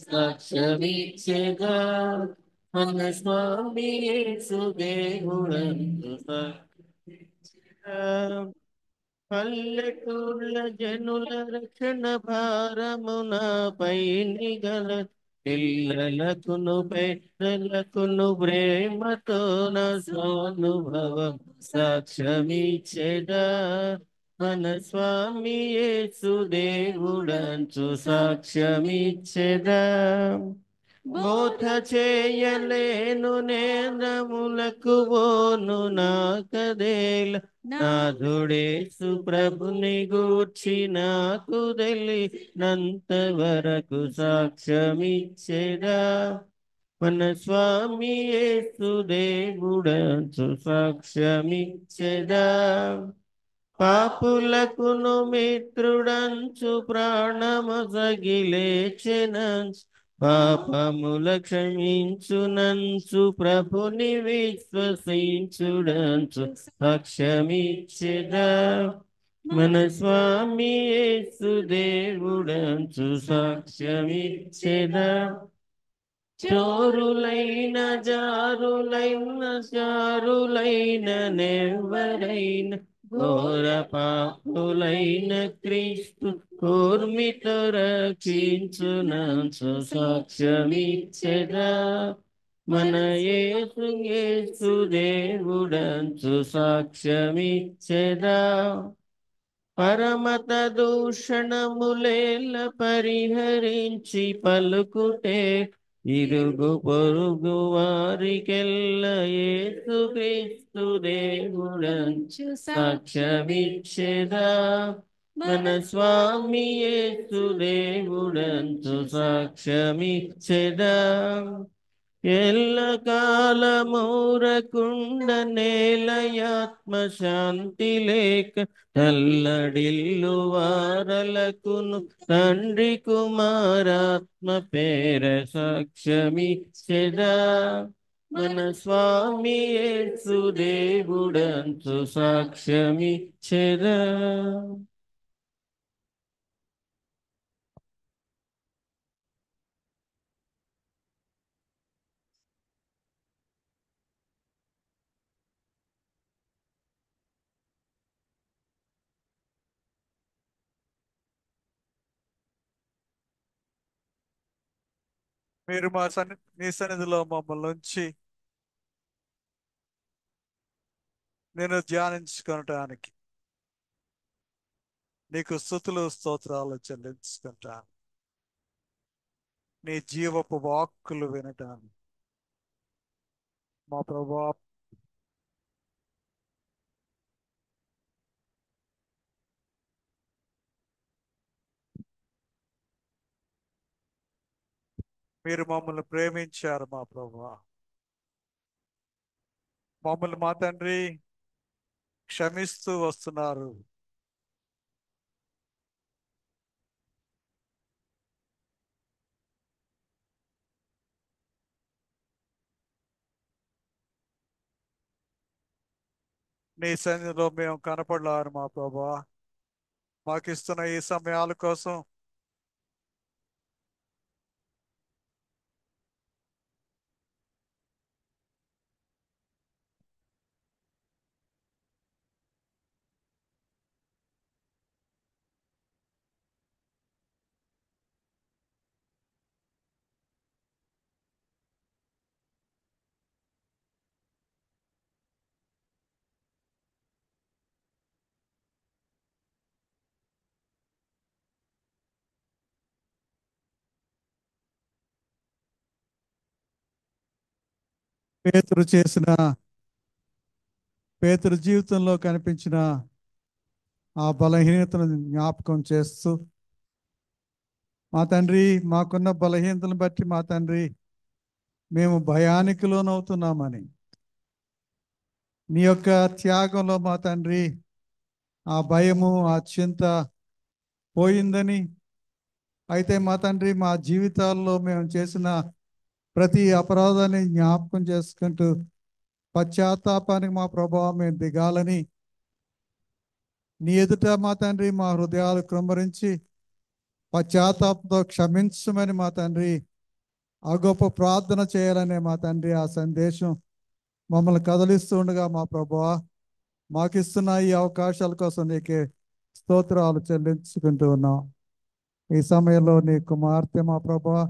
సాక్ష్యమిచ్చెదా మన స్వామి యేసు దేవుడంతు సాక్ష్యమిచ్చెదా పల్లెటూళ్ళ జనుల రక్షణ భారమున పై నిగల పిల్లలకును పెద్దలకును ప్రేమతో నా స్వానుభవం సాక్ష్యమిచ్చేదా మన స్వామి యేసు దేవుడంచు సాక్ష్యమిచ్చేదా బోధ చేయలేను నేరములకు పోను నాకదేల నాథుడేసు ప్రభుని గూర్చి నాకు తెలినంత వరకు సాక్ష్యమిచ్చేదా మన స్వామి యేసు దేవుడంచు సాక్ష్యమిచ్చేదా పాపులకును మిత్రుడంచు ప్రాణమొసగిలేచెనంచు పాపముల క్షమించునంచు ప్రభుని విశ్వసించుడంచు సాక్ష్యమిచ్చెదా మన స్వామి యేసు దేవుడంచు సాక్ష్యమిచ్చెదా చోరులైన జారులైన నెవ్వరైన ఘోర పాపులైన క్రీస్తు కూర్మితో రక్షించునంచు సాక్ష్యమిచ్చెదా మన యేసు దేవుడంచు సాక్ష్యమిచ్చెదా పరమత దూషణములేల పరిహరించి పలుకుటే ఇరుగు పొరుగు వారికెల్ల యేసుక్రీస్తు దేవుడంచు సాక్ష్యమిచ్చెదా మన స్వామి యేసు దేవుడంచు సాక్ష్యమిచ్చెదా ఎల్లకాలమూరకుండ నేలయాత్మ శాంతి లేక తల్లడిల్లు వారలకును తండ్రి కుమారాత్మ పేర సాక్ష్యమిచ్చెదా మన స్వామి యేసు దేవుడంచు సాక్ష్యమిచ్చెదా మీరు మీ సన్నిధిలో మమ్మల్ని ఉంచి నేను ధ్యానించుకోవటానికి నీకు స్తుతులు స్తోత్రాలు చెల్లించుకుంటాను. నీ జీవపు వాక్కులు వినటానికి మా ప్రభువా మీరు మమ్మల్ని ప్రేమించారు మా ప్రభువా. మమ్మల్ని మా తండ్రి క్షమిస్తూ వస్తున్నారు. నీ సన్నిధిలో మేము కనపడలారు మా ప్రభువా. మాకిస్తున్న ఈ సమయాల కోసం పేతురు జీవితంలో కనిపించిన ఆ బలహీనతను జ్ఞాపకం చేస్తూ మా తండ్రి మాకున్న బలహీనతను బట్టి మా తండ్రి మేము భయానికి లోనవుతున్నామని, నీ యొక్క త్యాగంలో మా తండ్రి ఆ భయము ఆ చింత పోయిందని, అయితే మా తండ్రి మా జీవితాల్లో మేము చేసిన ప్రతి అపరాధాన్ని జ్ఞాపకం చేసుకుంటూ పశ్చాత్తాపానికి మా ప్రభావం మేము దిగాలని నీ ఎదుట మా తండ్రి మా హృదయాలు కృమ్మరించి పశ్చాత్తాపంతో క్షమించమని మా తండ్రి ఆ గొప్ప ప్రార్థన చేయాలనే మా తండ్రి ఆ సందేశం మమ్మల్ని కదిలిస్తూ ఉండగా మా ప్రభువా మాకిస్తున్న ఈ అవకాశాల కోసం నీకే స్తోత్రాలు చెల్లించుకుంటూ ఉన్నాం. ఈ సమయంలో నీ కుమార్తె మా ప్రభువా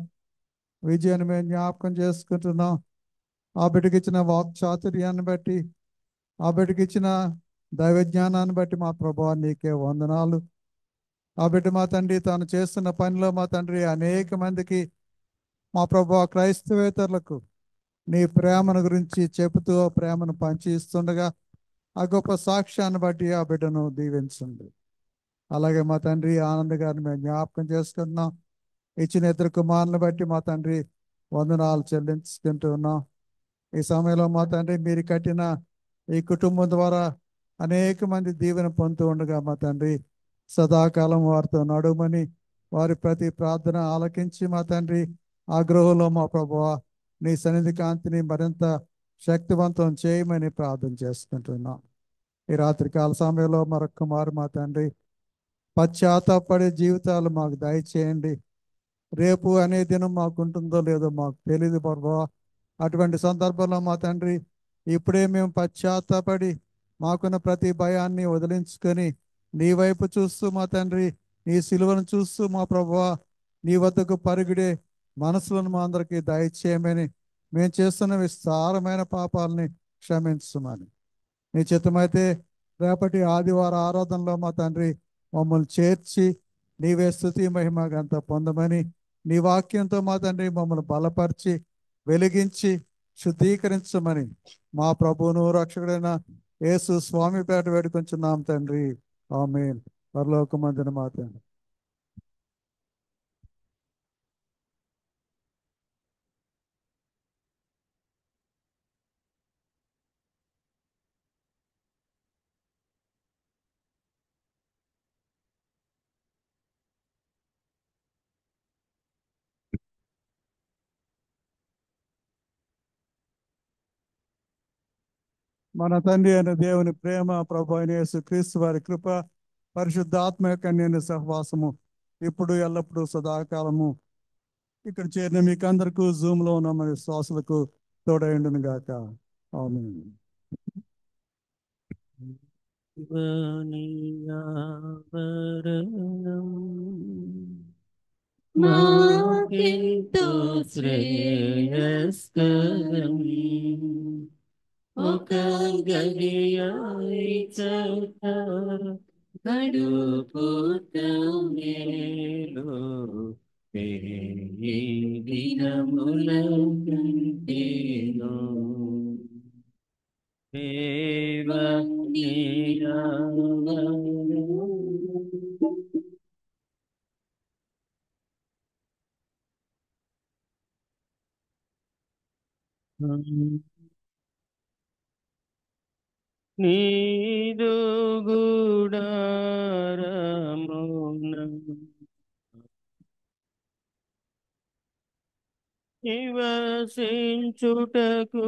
విజయాన్ని మేము జ్ఞాపకం చేసుకుంటున్నాం. ఆ బిడ్డకి ఇచ్చిన వాక్ చాతుర్యాన్ని బట్టి, ఆ బిడ్డకి ఇచ్చిన దైవ జ్ఞానాన్ని బట్టి మా ప్రభువా నీకే వందనాలు. ఆ బిడ్డ మా తండ్రి తాను చేస్తున్న పనిలో మా తండ్రి అనేక మందికి మా ప్రభువా క్రైస్తవేతరులకు నీ ప్రేమను గురించి చెబుతూ ఆ ప్రేమను పంచి ఇస్తుండగా ఆ గొప్ప సాక్ష్యాన్ని బట్టి ఆ బిడ్డను దీవించండి. అలాగే మా తండ్రి ఆనంద్ గారిని మేము జ్ఞాపకం చేసుకుంటున్నాం. ఇచ్చిన ఇద్దరు కుమారులను బట్టి మా తండ్రి వందనాలు చెల్లించుకుంటూ ఉన్నాం. ఈ సమయంలో మా తండ్రి మీరు కట్టిన ఈ కుటుంబం ద్వారా అనేక మంది దీవెన పొందుతూ ఉండగా మా తండ్రి సదాకాలం వారితో నడుమని, వారి ప్రతి ప్రార్థన ఆలకించి మా తండ్రి ఆ గృహంలో మా ప్రభువా నీ సన్నిధి కాంతిని మరింత శక్తివంతం చేయమని ప్రార్థన చేసుకుంటున్నాం. ఈ రాత్రికాల సమయంలో మరొక మారు మా తండ్రి పశ్చాత్తాపడే జీవితాలు మాకు దయచేయండి. రేపు అనే దినం మాకు ఉంటుందో లేదో మాకు తెలియదు ప్రభువా. అటువంటి సందర్భంలో మా తండ్రి ఇప్పుడే మేము పశ్చాత్తాపడి మాకున్న ప్రతి భయాన్ని వదిలించుకొని నీ వైపు చూస్తూ మా తండ్రి నీ సిలువను చూస్తూ మా ప్రభువా నీ వద్దకు పరుగుడే మనసులను మా అందరికీ దయచేయమని, మేము చేస్తున్న విస్తారమైన పాపాలని క్షమించమని, నీ చిత్తమైతే రేపటి ఆదివార ఆరాధనలో మా తండ్రి మమ్మల్ని చేర్చి నీవే స్తుతి మహిమ గంత పొందమని, నీ వాక్యంతో మా తండ్రి మమ్మల్ని బలపరిచి వెలిగించి శుద్ధీకరించమని మా ప్రభువును రక్షకుడైన యేసు స్వామి పేట వేడుకొంచున్నాం తండ్రి. ఆమేన్. పరలోకమందున మా తండ్రి. మన తండ్రి అయిన దేవుని ప్రేమ, ప్రభు అయిన యేసు క్రీస్తు వారి కృప, పరిశుద్ధాత్మ యొక్క నేను సహవాసము ఇప్పుడు ఎల్లప్పుడూ సదాకాలము ఇక్కడ చేరిన మీకు అందరికీ జూమ్ లో ఉన్న మన శ్వాసలకు తోడైండును గాక. ఆమేన్. మాకెంతో శ్రేయస్కరం ఒక గడియాయి చోట గడుపుట మేలు ఈ దినముల కంటేను దేవుని నీదు గుడారమున నివసించుటకు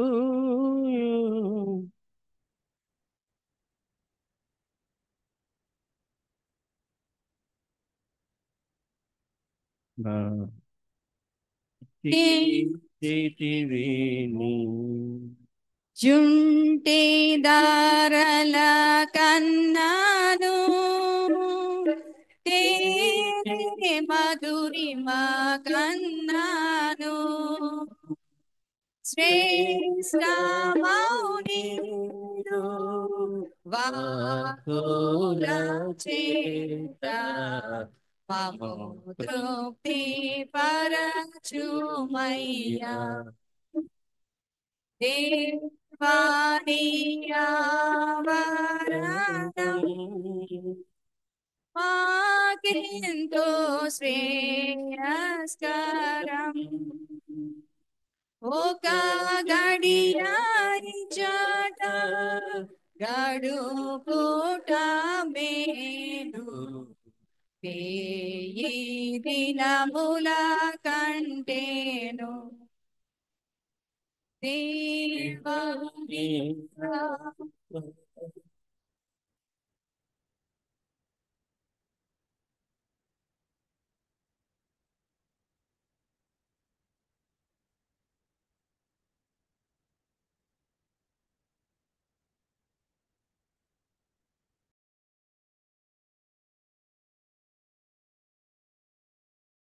జుంటి దారల కన్నాను తేనె మధురిమ కన్నాను శ్రేష్ఠ మౌని వాకుల చేత మము తృప్తి పరచుమయ్యా దేవానియావరణం మాకెంతో శ్రేయస్కరం ఒక గడియారి చాట గడుపుట మేలు వేయి దినముల కంటేను దేవాని